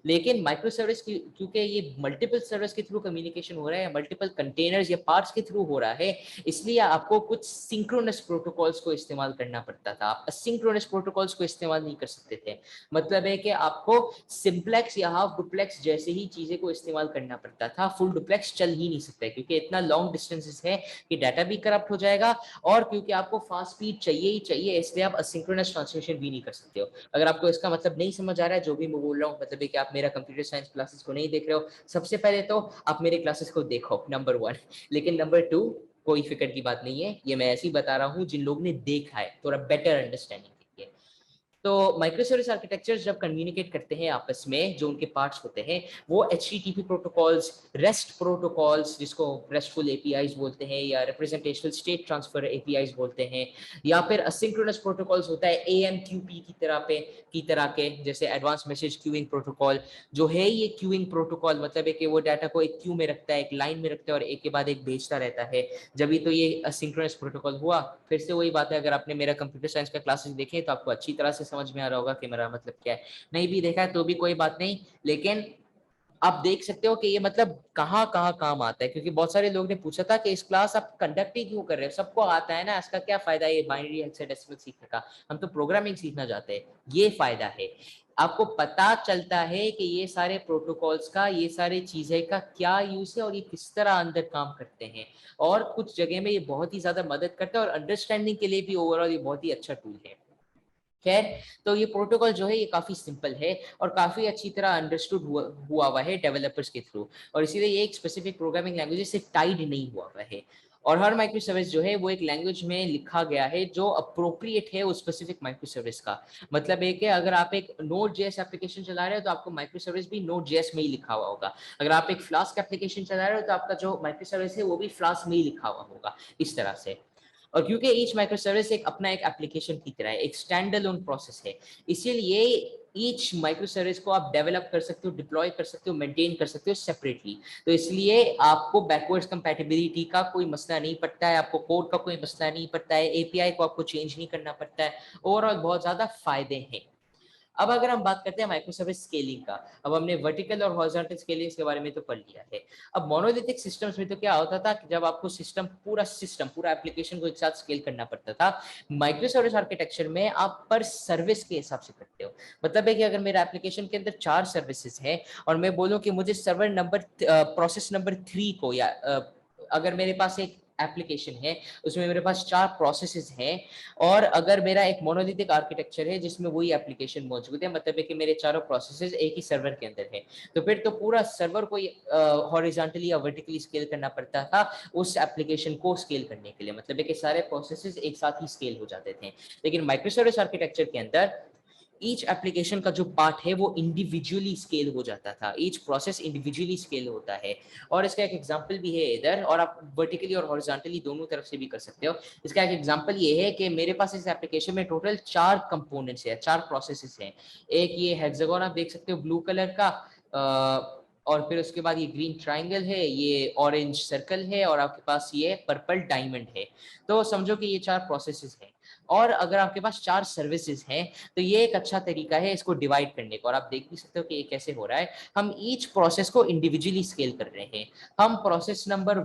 लेकिन माइक्रो सर्विस की क्योंकि ये मल्टीपल सर्विस के थ्रू कम्युनिकेशन हो रहा है, मल्टीपल कंटेनर्स या पार्ट्स के थ्रू हो रहा है, इसलिए आपको कुछ सिंक्रोनस प्रोटोकॉल्स को इस्तेमाल करना पड़ता था, आप असिंक्रोनस प्रोटोकॉल्स को इस्तेमाल नहीं कर सकते थे। मतलब है कि आपको सिंप्लेक्स या हाफ डुप्लेक्स जैसे ही चीजें को इस्तेमाल करना पड़ता था, फुल डुप्लेक्स चल ही नहीं सकता, क्योंकि इतना लॉन्ग डिस्टेंसेस है कि डाटा भी करप्ट हो जाएगा, और क्योंकि आपको फास्ट स्पीड चाहिए ही चाहिए, इसलिए आप असिंक्रोनस ट्रांसमिशन भी नहीं कर सकते हो। अगर आपको इसका मतलब नहीं समझ आ रहा है जो भी मैं बोल रहा हूँ, मतलब है कि आप मेरा कंप्यूटर साइंस क्लासेस को नहीं देख रहे हो, सबसे पहले तो आप मेरे क्लासेस को देखो, नंबर 1। लेकिन नंबर 2, कोई फिक्र की बात नहीं है, ये मैं ऐसे ही बता रहा हूँ जिन लोगों ने देखा है, थोड़ा बेटर अंडरस्टैंडिंग के लिए। तो माइक्रो सर्विस आर्किटेक्चर जब कम्युनिकेट करते हैं आपस में, जो उनके पार्ट्स होते हैं वो HTTP प्रोटोकॉल्स, रेस्ट प्रोटोकॉल्स जिसको रेस्टफुल एपीआईज बोलते हैं, या रिप्रेजेंटेशनल स्टेट ट्रांसफर एपीआईज बोलते हैं, या फिर असिंक्रोनस प्रोटोकॉल्स होता है AMQP की तरह के, जैसे एडवांस मैसेज क्यूइंग प्रोटोकॉल जो है, ये क्यूइंग प्रोटोकॉल मतलब है कि वो डाटा को एक क्यू में रखता है, एक लाइन में रखता है और एक के बाद एक भेजता रहता है, जब भी तो ये असिंक्रोनस प्रोटोकॉल हुआ। फिर से वही बात है, अगर आपने मेरा कंप्यूटर साइंस का क्लासेस देखे तो आपको अच्छी तरह से समझ में आ रहा होगा कि मेरा मतलब क्या है, नहीं भी देखा है तो भी कोई बात नहीं, लेकिन आप देख सकते हो कि ये मतलब कहाँ कहाँ काम आता है, क्योंकि बहुत सारे लोग ने पूछा था कि इस क्लास आप कंडक्ट ही क्यों कर रहे हो, सबको आता है ना, इसका क्या फायदा है ये बाइनरी हेक्साडेसिमल सीखने का, हम तो प्रोग्रामिंग सीखना चाहते हैं। ये फायदा है, आपको पता चलता है कि ये सारे प्रोटोकॉल्स का, ये सारी चीजें का क्या यूज है और ये किस तरह अंदर काम करते हैं, और कुछ जगह में ये बहुत ही ज्यादा मदद करता है और अंडरस्टैंडिंग के लिए भी ओवरऑल ये बहुत ही अच्छा टूल है। खैर, तो ये प्रोटोकॉल जो है ये काफी सिंपल है और काफी अच्छी तरह अंडरस्टूड हुआ है डेवलपर्स के थ्रू, और इसीलिए ये एक स्पेसिफिक प्रोग्रामिंग लैंग्वेज से टाइड नहीं हुआ है। और हर माइक्रो सर्विस जो है वो एक लैंग्वेज में लिखा गया है जो अप्रोप्रिएट है उस स्पेसिफिक माइक्रो सर्विस का। मतलब है कि अगर आप एक नोड जेएस एप्लीकेशन चला रहे हो तो आपको माइक्रो सर्विस भी नोड जेएस में ही लिखा हुआ होगा, अगर आप एक फ्लास्क एप्लीकेशन चला रहे हो तो आपका जो माइक्रो सर्विस है वो भी फ्लास्क में ही लिखा हुआ होगा, इस तरह से। और क्योंकि ईच माइक्रो सर्विस एक अपना एक एप्लीकेशन की तरह है, एक स्टैंड अलोन प्रोसेस है, इसीलिए ईच माइक्रो सर्विस को आप डेवलप कर सकते हो, डिप्लॉय कर सकते हो, मेंटेन कर सकते हो सेपरेटली, तो इसलिए आपको बैकवर्ड्स कंपैटिबिलिटी का कोई मसला नहीं पड़ता है, आपको कोड का कोई मसला नहीं पड़ता है, एपीआई को आपको चेंज नहीं करना पड़ता है, ओवरऑल बहुत ज्यादा फायदे हैं। अब अगर हम बात करते हैं माइक्रो सर्विस स्केलिंग का, अब हमने वर्टिकल और हॉरिजॉन्टल स्केलिंग के बारे में तो पढ़ लिया है। अब मोनोलिथिक सिस्टम्स में तो क्या होता था कि जब आपको पूरा एप्लीकेशन को एक साथ स्केल करना पड़ता था, माइक्रो सर्विस आर्किटेक्चर में आप पर सर्विस के हिसाब से करते हो। मतलब है कि अगर मेरा एप्लीकेशन के अंदर 4 सर्विसेज है और मैं बोलूं कि मुझे सर्वर नंबर प्रोसेस नंबर 3 को, या अगर मेरे पास एक एप्लीकेशन है उसमें मेरे पास 4 प्रोसेसेस हैं और अगर मेरा एक मोनोलिथिक आर्किटेक्चर है जिसमें वही एप्लीकेशन मौजूद है, मतलब है कि मेरे चारों प्रोसेसेस एक ही सर्वर के अंदर है, तो फिर तो पूरा सर्वर को हॉरिजॉन्टली या वर्टिकली स्केल करना पड़ता था उस एप्लीकेशन को स्केल करने के लिए, मतलब है कि सारे प्रोसेसेस एक साथ ही स्केल हो जाते थे। लेकिन माइक्रो सर्विस आर्किटेक्चर के अंदर ईच एप्लीकेशन का जो पार्ट है वो इंडिविजुअली स्केल हो जाता था, ईच प्रोसेस इंडिविजुअली स्केल होता है। और इसका एक एग्जांपल भी है इधर, और आप वर्टिकली और हॉरिजॉन्टली दोनों तरफ से भी कर सकते हो। इसका एक एग्जांपल ये है कि मेरे पास इस एप्लीकेशन में टोटल 4 कंपोनेंट्स है, 4 प्रोसेसेस हैं। एक ये हेक्सागोन आप देख सकते हो ब्लू कलर का, और फिर उसके बाद ये ग्रीन ट्राइंगल है, ये ऑरेंज सर्कल है, और आपके पास ये पर्पल डायमंड है। तो समझो कि ये 4 प्रोसेसेस हैं। और अगर आपके पास 4 सर्विसेज हैं तो ये एक अच्छा तरीका है इसको डिवाइड करने का, और आप देख भी सकते हो कि ये कैसे हो रहा है। हम ईच प्रोसेस को इंडिविजुअली स्केल कर रहे हैं। हम प्रोसेस नंबर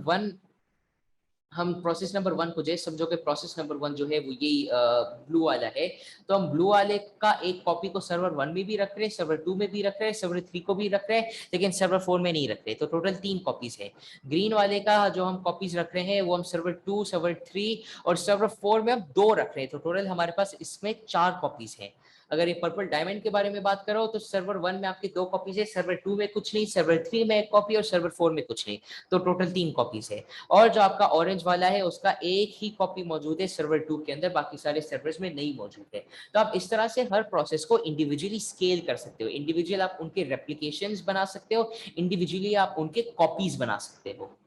1 को जैसे समझो कि प्रोसेस नंबर 1 जो है वो यही ब्लू वाला है, तो हम ब्लू वाले का एक कॉपी को सर्वर 1 में भी रख रहे हैं, सर्वर 2 में भी रख रहे हैं, सर्वर 3 को भी रख रहे हैं, लेकिन सर्वर 4 में नहीं रख रहे, तो टोटल 3 कॉपीज है। ग्रीन वाले का जो हम कॉपीज रख रहे हैं वो हम सर्वर 2, सर्वर 3 और सर्वर 4 में हम 2 रख रहे हैं, तो टोटल हमारे पास इसमें 4 कॉपीज है। अगर ये पर्पल डायमंड के बारे में बात करो तो सर्वर 1 में आपकी 2 कॉपीज है, सर्वर 2 में कुछ नहीं, सर्वर 3 में 1 कॉपी और सर्वर 4 में कुछ नहीं, तो टोटल 3 कॉपीज है। और जो आपका ऑरेंज वाला है उसका एक ही कॉपी मौजूद है सर्वर 2 के अंदर, बाकी सारे सर्वर्स में नहीं मौजूद है। तो आप इस तरह से हर प्रोसेस को इंडिविजुअली स्केल कर सकते हो, इंडिविजुअल आप उनके रेप्लिकेशंस बना सकते हो, इंडिविजुअली आप उनके कॉपीज बना सकते हो।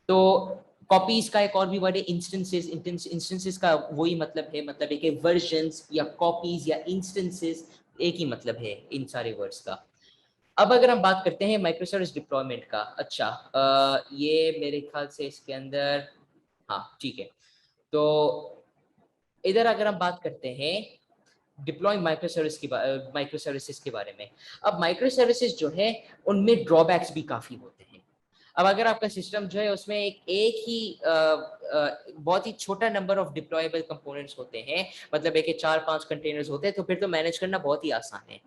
तो कॉपीज का एक और भी वर्ड है इंस्टेंसेस। इंस्टेंसेस का वही मतलब है, मतलब एक वर्जन्स या कॉपीज या इंस्टेंसेस, एक ही मतलब है इन सारे वर्ड्स का। अब अगर हम बात करते हैं माइक्रो सर्विस डिप्लॉयमेंट का, अच्छा ये मेरे ख्याल से इसके अंदर, हाँ ठीक है। तो इधर अगर हम बात करते हैं डिप्लॉइंग माइक्रो सर्विसेज के बारे में, अब माइक्रो सर्विसेज जो है उनमें ड्रॉबैक्स भी काफी होते हैं। अब अगर आपका सिस्टम जो है उसमें एक ही बहुत ही छोटा नंबर ऑफ डिप्लॉयबल कंपोनेंट्स होते हैं, मतलब एक 4-5 कंटेनर्स होते हैं, तो फिर तो मैनेज करना बहुत ही आसान है।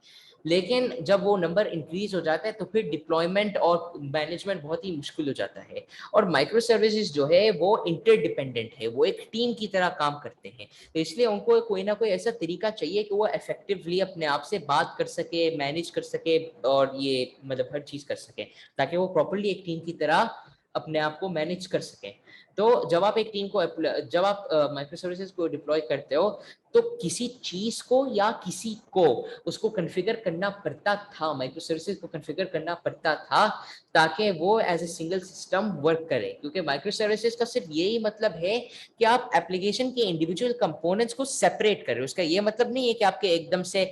लेकिन जब वो नंबर इंक्रीज हो जाता है तो फिर डिप्लॉयमेंट और मैनेजमेंट बहुत ही मुश्किल हो जाता है। और माइक्रो सर्विसेज जो है वो इंटरडिपेंडेंट है, वो एक टीम की तरह काम करते हैं, तो इसलिए उनको कोई ना कोई ऐसा तरीका चाहिए कि वो इफेक्टिवली अपने आप से बात कर सके, मैनेज कर सके, और ये मतलब हर चीज कर सके, ताकि वो प्रॉपर्ली एक टीम की तरह अपने आप को मैनेज कर सके। तो जब आप एक टीम को जब आप माइक्रो सर्विसेज को डिप्लॉय करते हो तो किसी चीज को या किसी को उसको कॉन्फ़िगर करना पड़ता था, माइक्रो सर्विसेज को कॉन्फ़िगर करना पड़ता था ताकि वो as a single system work करे। क्योंकि माइक्रो सर्विसेज का सिर्फ यही मतलब है कि आप एप्लीकेशन के इंडिविजुअल कंपोनेंट्स को सेपरेट करें। उसका ये मतलब नहीं है कि आपके एकदम से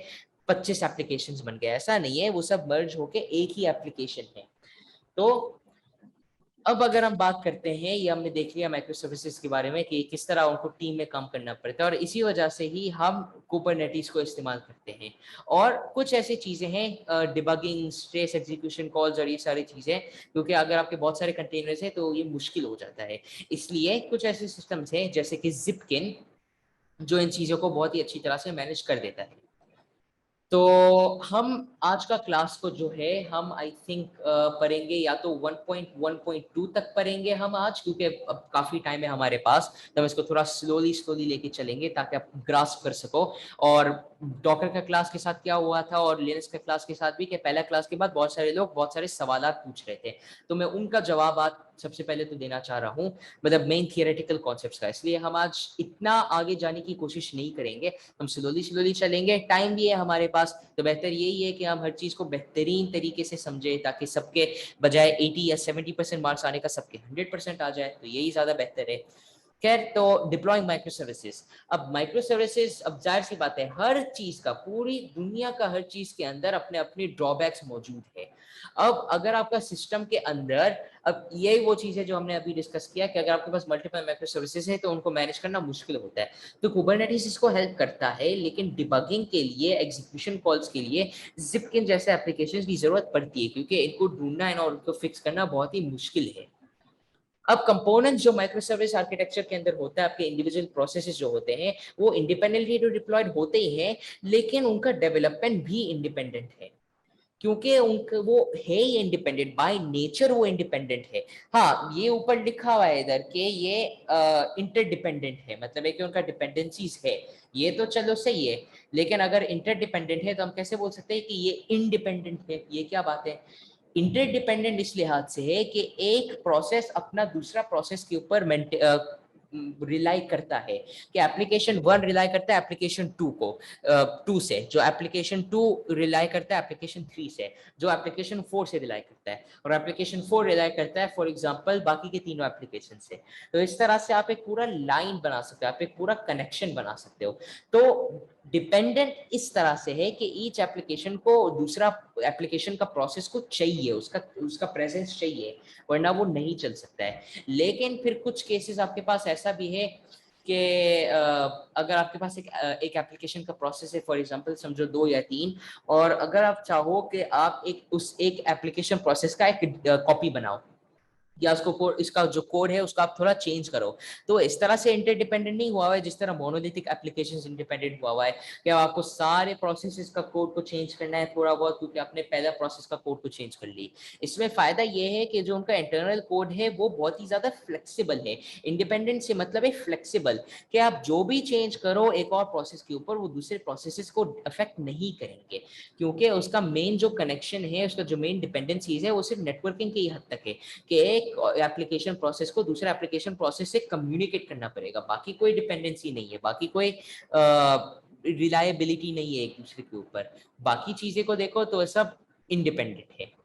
25 एप्लीकेशंस बन गए, ऐसा नहीं है, वो सब मर्ज होके एक ही एप्लीकेशन है। तो अब अगर हम बात करते हैं, ये हमने देख लिया माइक्रो सर्विसेज के बारे में कि किस तरह उनको टीम में काम करना पड़ता है, और इसी वजह से ही हम कुबरनेटिस को इस्तेमाल करते हैं। और कुछ ऐसी चीजें हैं डिबगिंग, स्ट्रेस एग्जीक्यूशन कॉल्स और ये सारी चीजें, क्योंकि अगर आपके बहुत सारे कंटेनर्स हैं तो ये मुश्किल हो जाता है। इसलिए कुछ ऐसे सिस्टम्स हैं जैसे कि जिपकिन जो इन चीजों को बहुत ही अच्छी तरह से मैनेज कर देता है। तो हम आज का क्लास को जो है हम आई थिंक पढ़ेंगे या तो 1.1.2 तक पढ़ेंगे हम आज, क्योंकि अब काफी टाइम है हमारे पास, तो हम इसको थोड़ा स्लोली लेके चलेंगे ताकि आप ग्रास्प कर सको। और डॉकर का क्लास के साथ क्या हुआ था और लिनक्स का क्लास के साथ भी, कि पहला क्लास के बाद बहुत सारे लोग बहुत सारे सवाल पूछ रहे थे, तो मैं उनका जवाब आज सबसे पहले तो देना चाह रहा हूँ, मतलब मेन थियोरेटिकल कॉन्सेप्ट्स का। इसलिए हम आज इतना आगे जाने की कोशिश नहीं करेंगे, हम स्लोली चलेंगे, टाइम भी है हमारे पास, तो बेहतर यही है कि हम हर चीज को बेहतरीन तरीके से समझे, ताकि सबके बजाय 80 या 70% मार्क्स आने का सबके 100% आ जाए, तो यही ज्यादा बेहतर है। खैर, तो डिप्लॉइंग माइक्रो सर्विसेज, अब माइक्रो सर्विसेज, अब जाहिर सी बात है हर चीज का, पूरी दुनिया का हर चीज के अंदर अपने अपने ड्रॉबैक्स मौजूद है। अब अगर आपका सिस्टम के अंदर, अब यही वो चीज है जो हमने अभी डिस्कस किया कि अगर आपके पास मल्टीपल माइक्रो सर्विसेज है तो उनको मैनेज करना मुश्किल होता है, तो कुबरनेटिस इसको हेल्प करता है। लेकिन डिबगिंग के लिए, एग्जीक्यूशन कॉल्स के लिए जिपकिन जैसे एप्लीकेशंस की जरूरत पड़ती है, क्योंकि इनको ढूंढना है और उनको फिक्स करना बहुत ही मुश्किल है। अब कंपोनेंट्स जो माइक्रो सर्विस आर्किटेक्चर के अंदर होता है, आपके इंडिविजुअल प्रोसेसेस जो होते हैं वो इंडिपेंडेंटली तो डिप्लॉयड होते ही हैं, लेकिन उनका डेवलपमेंट भी इंडिपेंडेंट है। क्योंकि उनका वो है ही इंडिपेंडेंट, बाय नेचर वो इंडिपेंडेंट है। हाँ, ये ऊपर लिखा हुआ है इधर के ये इंटरडिपेंडेंट है, मतलब है कि उनका डिपेंडेंसीज है, ये तो चलो सही है। लेकिन अगर इंटरडिपेंडेंट है तो हम कैसे बोल सकते हैं कि ये इंडिपेंडेंट है? ये क्या बात है? इंटरडिपेंडेंट इस लिहाज से है कि एक प्रोसेस अपना दूसरा प्रोसेस के ऊपर रिलाई करता है, कि एप्लीकेशन 1 रिलाई करता है एप्लीकेशन 2 को 2 से, जो एप्लीकेशन 2 रिलाई करता है एप्लीकेशन 3 से, जो एप्लीकेशन 4 से रिलाई करता है, और एप्लीकेशन 4 रिलाई करता है फॉर एग्जांपल बाकी के तीनों एप्लीकेशन से। तो इस तरह से आप एक पूरा लाइन बना सकते हो, आप एक पूरा कनेक्शन बना सकते हो। तो डिपेंडेंट इस तरह से है कि ईच एप्लीकेशन को दूसरा एप्लीकेशन का प्रोसेस को चाहिए, उसका उसका प्रेजेंस चाहिए, वरना वो नहीं चल सकता है। लेकिन फिर कुछ केसेस आपके पास ऐसा भी है कि अगर आपके पास एक एप्लीकेशन का प्रोसेस है, फॉर एग्जांपल समझो 2 या 3, और अगर आप चाहो कि आप एक एप्लीकेशन प्रोसेस का एक कॉपी बनाओ, या उसको कोड, इसका जो कोड है उसका आप थोड़ा चेंज करो, तो इस तरह से इंटरडिपेंडेंट नहीं हुआ है जिस तरह मोनोलिथिक एप्लीकेशंस इंडिपेंडेंट हुआ है, कि आपको सारे प्रोसेसेस का कोड को चेंज करना है थोड़ा बहुत, क्योंकि आपने पहला प्रोसेस का कोड को चेंज कर ली। इसमें फायदा ये है कि जो उनका इंटरनल कोड है वो बहुत ही ज्यादा फ्लेक्सिबल है। इंडिपेंडेंट से मतलब है फ्लेक्सिबल, कि आप जो भी चेंज करो एक और प्रोसेस के ऊपर, वो दूसरे प्रोसेसेस को अफेक्ट नहीं करेंगे, क्योंकि उसका मेन जो कनेक्शन है, उसका जो मेन डिपेंडेंसीज है वो सिर्फ नेटवर्किंग की हद तक है, कि एक एप्लीकेशन प्रोसेस को दूसरे एप्लीकेशन प्रोसेस से कम्युनिकेट करना पड़ेगा, बाकी कोई डिपेंडेंसी नहीं है, बाकी कोई रिलायबिलिटी नहीं है एक दूसरे के ऊपर। बाकी चीजें को देखो तो सब इंडिपेंडेंट है।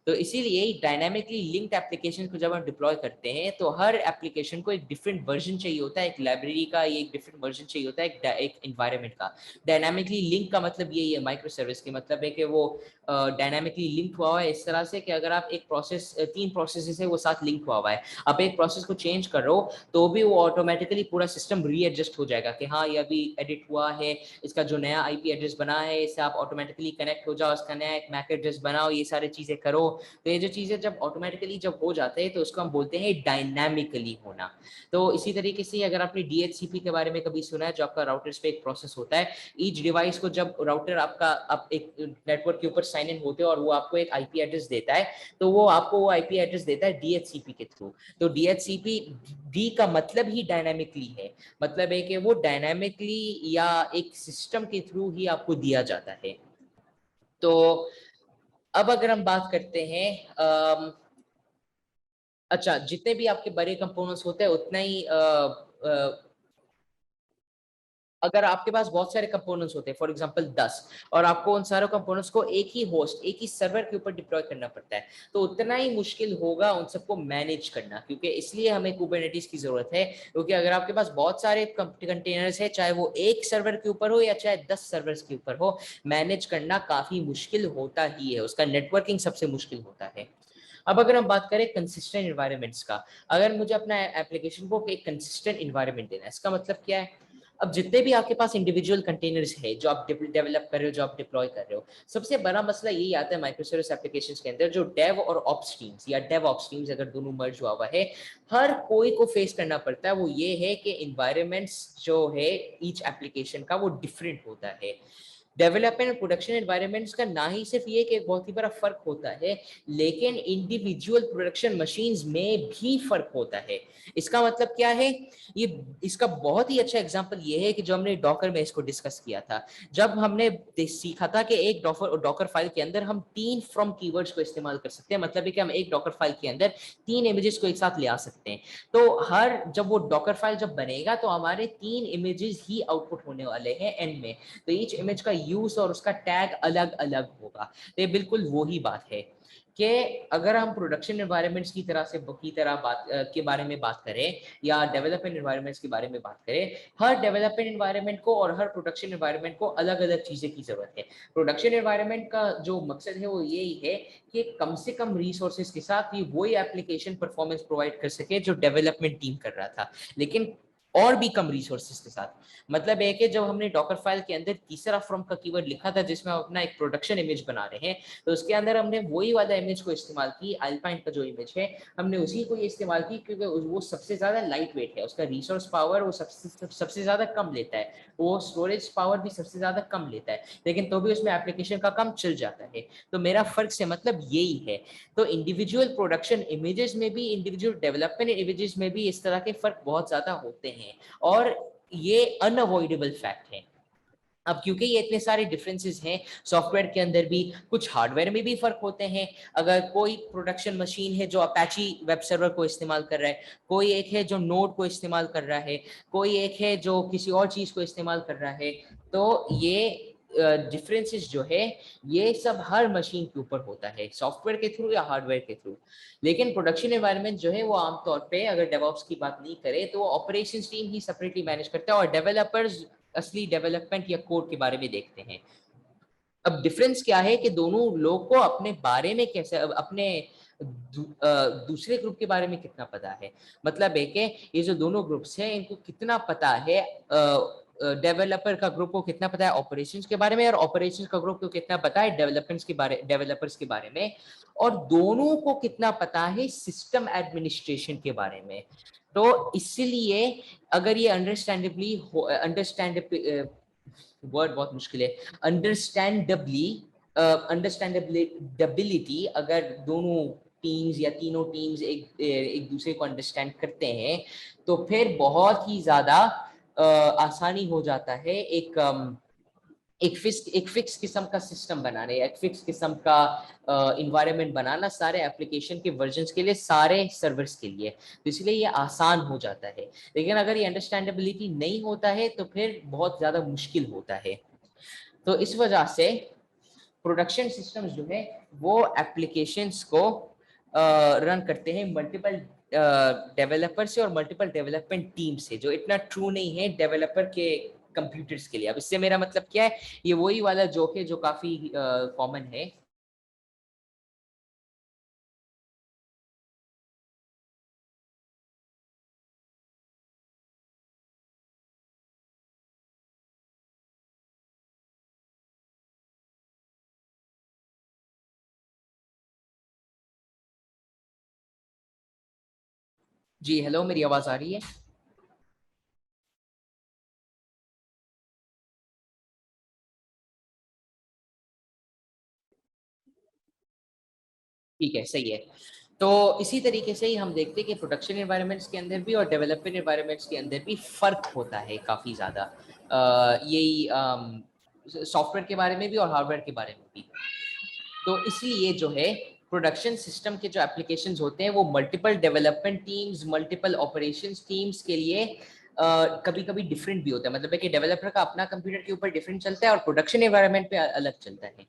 तो इसीलिए डायनामिकली लिंक्ड एप्लीकेशन को जब हम डिप्लॉय करते हैं तो हर एप्लीकेशन को एक डिफरेंट वर्जन चाहिए होता है, एक लाइब्रेरी का ये एक डिफरेंट वर्जन चाहिए होता है, एक एनवायरनमेंट का। डायनामिकली लिंक का मतलब यही है, माइक्रो सर्विस के मतलब है कि वो डायनामिकली लिंक हुआ हुआ है इस तरह से कि अगर आप एक प्रोसेस 3 प्रोसेस है वो साथ लिंक हुआ हुआ है, आप एक प्रोसेस को चेंज कर रहे हो तो भी वो ऑटोमेटिकली पूरा सिस्टम रीएडजस्ट हो जाएगा कि हाँ ये अभी एडिट हुआ है, इसका जो नया आईपी एड्रेस बना है इससे आप ऑटोमेटिकली कनेक्ट हो जाओ, इसका नया एक मैक एड्रेस बनाओ, ये सारी चीजें करो। तो ये जो चीजें जब ऑटोमेटिकली जब हो जाते हैं तो उसको हम बोलते हैं डायनामिकली होना। तो इसी तरीके से अगर आपने डीएचसीपी के बारे में कभी सुना है, जो आपका राउटर्स पे एक प्रोसेस होता है, ईच डिवाइस को जब राउटर आपका आप एक नेटवर्क के ऊपर साइन इन होते हो और वो आपको एक आईपी एड्रेस देता है, तो वो आपको वो आईपी एड्रेस देता है डीएचसीपी के थ्रू। तो डीएचसीपी डी का मतलब ही डायनामिकली है, मतलब है कि वो डायनामिकली या एक सिस्टम के थ्रू ही आपको दिया जाता है। तो अब अगर हम बात करते हैं अच्छा, जितने भी आपके बड़े कंपोनेंट्स होते हैं उतना ही अगर आपके पास बहुत सारे कंपोनेंट्स होते हैं फॉर एग्जांपल 10, और आपको उन सारे कंपोनेंट्स को एक ही होस्ट एक ही सर्वर के ऊपर डिप्लॉय करना पड़ता है, तो उतना ही मुश्किल होगा उन सबको मैनेज करना, क्योंकि इसलिए हमें कुबरनेटिस की जरूरत है। क्योंकि अगर आपके पास बहुत सारे कंटेनर्स है, चाहे वो एक सर्वर के ऊपर हो या चाहे 10 सर्वर्स के ऊपर हो, मैनेज करना काफी मुश्किल होता ही है, उसका नेटवर्किंग सबसे मुश्किल होता है। अब अगर हम बात करें कंसिस्टेंट एनवायरनमेंट्स का, अगर मुझे अपना एप्लीकेशन को एक कंसिस्टेंट एनवायरनमेंट देना है, इसका मतलब क्या है? अब जितने भी आपके पास इंडिविजुअल कंटेनर्स है जो आप डेवलप कर रहे हो, जो आप डिप्लॉय कर रहे हो, सबसे बड़ा मसला यही आता है माइक्रो सर्विस एप्लीकेशंस के अंदर, जो डेव और ऑप्स टीम्स या डेव ऑप्स टीम्स अगर दोनों मर्ज हुआ हुआ है, हर कोई को फेस करना पड़ता है, वो ये है कि इन्वायरमेंट्स जो है ईच एप्लीकेशन का वो डिफरेंट होता है। डेवलपमेंट और प्रोडक्शन एनवायरनमेंट्स का ना ही सिर्फ ये कि एक बहुत ही बड़ा फर्क होता है, लेकिन इंडिविजुअल प्रोडक्शन मशीन्स में भी फर्क होता है। इसका मतलब क्या है? ये इसका बहुत ही अच्छा एग्जांपल ये है कि जो हमने डॉकर में इसको डिस्कस किया था, जब हमने सीखा था कि एक डॉकर फाइल के अंदर हम 3 फ्रॉम कीवर्ड्स को इस्तेमाल कर सकते हैं, मतलब है कि हम एक डॉकर फाइल के अंदर 3 इमेजेस को एक साथ ले आ सकते हैं। तो हर जब वो डॉकर फाइल जब बनेगा तो हमारे 3 इमेजेस ही आउटपुट होने वाले हैं एंड में, तो ईच इमेज का यूज और उसका टैग अलग अलग होगा। तो ये बिल्कुल वही बात है कि अगर हम प्रोडक्शन एनवायरनमेंट्स की तरह बात के बारे में बात करें या डेवलपमेंट एनवायरनमेंट्स के बारे में बात करें, हर डेवलपमेंट एनवायरनमेंट को और हर प्रोडक्शन एनवायरनमेंट को अलग अलग चीजें की जरूरत है। प्रोडक्शन एनवायरनमेंट का जो मकसद है वो यही है कि कम से कम रिसोर्सेज के साथ ही वही एप्लीकेशन परफॉर्मेंस प्रोवाइड कर सके जो डेवलपमेंट टीम कर रहा था। लेकिन और भी कम रिसोर्सेज के साथ। मतलब है कि जब हमने डॉकर फाइल के अंदर तीसरा फ्रॉम का कीवर्ड लिखा था जिसमें हम अपना एक प्रोडक्शन इमेज बना रहे हैं, तो उसके अंदर हमने वही वाला इमेज को इस्तेमाल की, अल्पाइन का जो इमेज है हमने उसी को इस्तेमाल की, क्योंकि वो सबसे ज्यादा लाइट वेट है, उसका रिसोर्स पावर वो सबसे ज्यादा कम लेता है, वो स्टोरेज पावर भी सबसे ज्यादा कम लेता है, लेकिन तो भी उसमें एप्लीकेशन का काम चल जाता है। तो मेरा फर्क से मतलब यही है। तो इंडिविजुअल प्रोडक्शन इमेजेस में भी, इंडिविजुअल डेवलपमेंट इमेजेस में भी इस तरह के फर्क बहुत ज्यादा होते हैं, और ये अनअवॉइडेबल फैक्ट है। अब क्योंकि ये इतने सारे डिफरेंसेस हैं सॉफ्टवेयर के अंदर भी, कुछ हार्डवेयर में भी फर्क होते हैं। अगर कोई प्रोडक्शन मशीन है जो अपैची वेब सर्वर को इस्तेमाल कर रहा है, कोई एक है जो नोड को इस्तेमाल कर रहा है, कोई एक है जो किसी और चीज को इस्तेमाल कर रहा है, तो ये डिफरेंसेस जो है ये सब हर मशीन के ऊपर होता है, सॉफ्टवेयर के थ्रू या हार्डवेयर के थ्रू। लेकिन प्रोडक्शन एनवायरनमेंट जो है वो आमतौर पे, अगर डेवऑप्स की बात नहीं करें तो ऑपरेशंस टीम ही सेपरेटली मैनेज करता है, और डेवलपर्स असली डेवलपमेंट या कोड के बारे में देखते हैं। अब डिफरेंस क्या है कि दोनों लोग को अपने बारे में कैसे, अपने दूसरे ग्रुप के बारे में कितना पता है। मतलब है कि ये जो दोनों ग्रुप्स हैं इनको कितना पता है, डेवलपर का ग्रुप को कितना पता है ऑपरेशंस के बारे में, और ऑपरेशंस का ग्रुप को कितना पता है डेवलपर्स के बारे में, और दोनों को कितना पता है सिस्टम एडमिनिस्ट्रेशन के बारे में। तो इसलिए अगर ये वर्ड बहुत मुश्किल है, अंडरस्टैंडेबिलिटी अगर दोनों टीम्स या तीनों टीम्स एक दूसरे को अंडरस्टैंड करते हैं, तो फिर बहुत ही ज्यादा आसानी हो जाता है एक फिक्स किस्म का सिस्टम बनाने, एक फिक्स किस्म का इन्वायरमेंट बनाना सारे एप्लीकेशन के वर्जन्स के लिए, सारे सर्वर्स के लिए, तो इसलिए ये आसान हो जाता है। लेकिन अगर ये अंडरस्टैंडेबिलिटी नहीं होता है तो फिर बहुत ज्यादा मुश्किल होता है। तो इस वजह से प्रोडक्शन सिस्टम्स जो है वो एप्लीकेशंस को रन करते हैं मल्टीपल डेवलपर से और मल्टीपल डेवलपमेंट टीम से, जो इतना ट्रू नहीं है डेवलपर के कंप्यूटर्स के लिए। अब इससे मेरा मतलब क्या है, ये वही वाला जोक है जो काफी कॉमन है। जी हेलो, मेरी आवाज आ रही है? ठीक है, सही है। तो इसी तरीके से ही हम देखते हैं कि प्रोडक्शन एनवायरनमेंट्स के अंदर भी और डेवलपमेंट एनवायरनमेंट्स के अंदर भी फर्क होता है काफ़ी ज़्यादा, यही सॉफ्टवेयर के बारे में भी और हार्डवेयर के बारे में भी। तो इसलिए जो है प्रोडक्शन सिस्टम के जो एप्लीकेशंस होते हैं वो multiple development teams, multiple operations teams के लिए कभी कभी डिफरेंट भी होता है। मतलब है कि डेवलपर का अपना कंप्यूटर के ऊपर डिफरेंट चलता है और प्रोडक्शन एनवायरनमेंट पे अलग चलता है।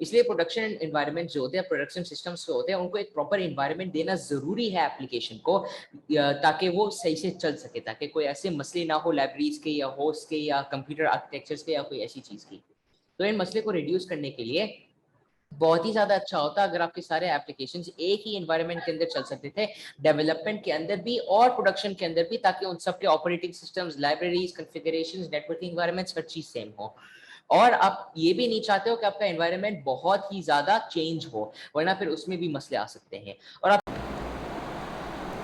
इसलिए प्रोडक्शन एनवायरनमेंट जो होते हैं, प्रोडक्शन सिस्टम्स जो होते हैं, उनको एक प्रॉपर एनवायरनमेंट देना जरूरी है एप्लीकेशन को, ताकि वो सही से चल सके, ताकि कोई ऐसे मसले ना हो लाइब्रेरीज के या होस्ट के या कंप्यूटर आर्किटेक्चर्स के या कोई ऐसी चीज की। तो इन मसले को रिड्यूस करने के लिए बहुत ही ज्यादा अच्छा होता अगर आपके सारे एप्लीकेशंस एक ही एनवायरनमेंट के अंदर चल सकते थे, डेवलपमेंट के अंदर भी और प्रोडक्शन के अंदर भी, ताकि उन सब के operating systems, libraries, configurations, networking environments हर चीज सेम हो। और आप ये भी नहीं चाहते हो कि आपका एनवायरनमेंट बहुत ही ज्यादा चेंज हो, वरना फिर उसमें भी मसले आ सकते हैं।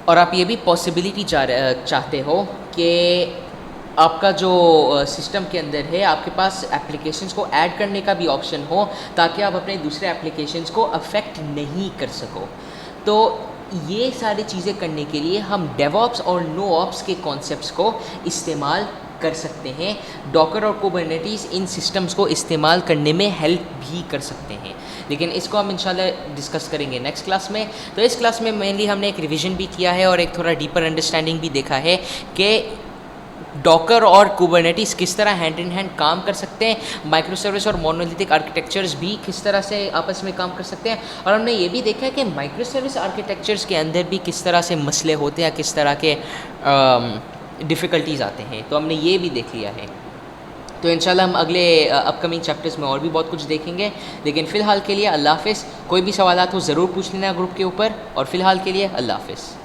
और आप ये भी पॉसिबिलिटी चाहते हो कि आपका जो सिस्टम के अंदर है आपके पास एप्लीकेशंस को ऐड करने का भी ऑप्शन हो, ताकि आप अपने दूसरे एप्लीकेशंस को अफेक्ट नहीं कर सको। तो ये सारी चीज़ें करने के लिए हम डेवऑप्स और नो ऑप्स के कॉन्सेप्ट्स को इस्तेमाल कर सकते हैं। डॉकर और कुबरनेटीज इन सिस्टम्स को इस्तेमाल करने में हेल्प भी कर सकते हैं, लेकिन इसको हम इंशाल्लाह डिस्कस करेंगे नेक्स्ट क्लास में। तो इस क्लास में मेनली हमने एक रिवीजन भी किया है और एक थोड़ा डीपर अंडरस्टैंडिंग भी देखा है कि डॉकर और कुबरनेटीज किस तरह हैंड इन हैंड काम कर सकते हैं, माइक्रो सर्विस और मोनोलिथिक आर्किटेक्चर्स भी किस तरह से आपस में काम कर सकते हैं, और हमने ये भी देखा है कि माइक्रो सर्विस आर्किटेक्चर्स के अंदर भी किस तरह से मसले होते हैं, किस तरह के डिफ़िकल्टीज़ आते हैं। तो हमने ये भी देख लिया है। तो इंशाल्लाह हम अगले अपकमिंग चैप्टर्स में और भी बहुत कुछ देखेंगे, लेकिन फ़िलहाल के लिए अल्लाह हाफ़िज़। कोई भी सवालात हो ज़रूर पूछ लेना ग्रुप के ऊपर, और फ़िलहाल के लिए अल्लाह हाफ़िज़।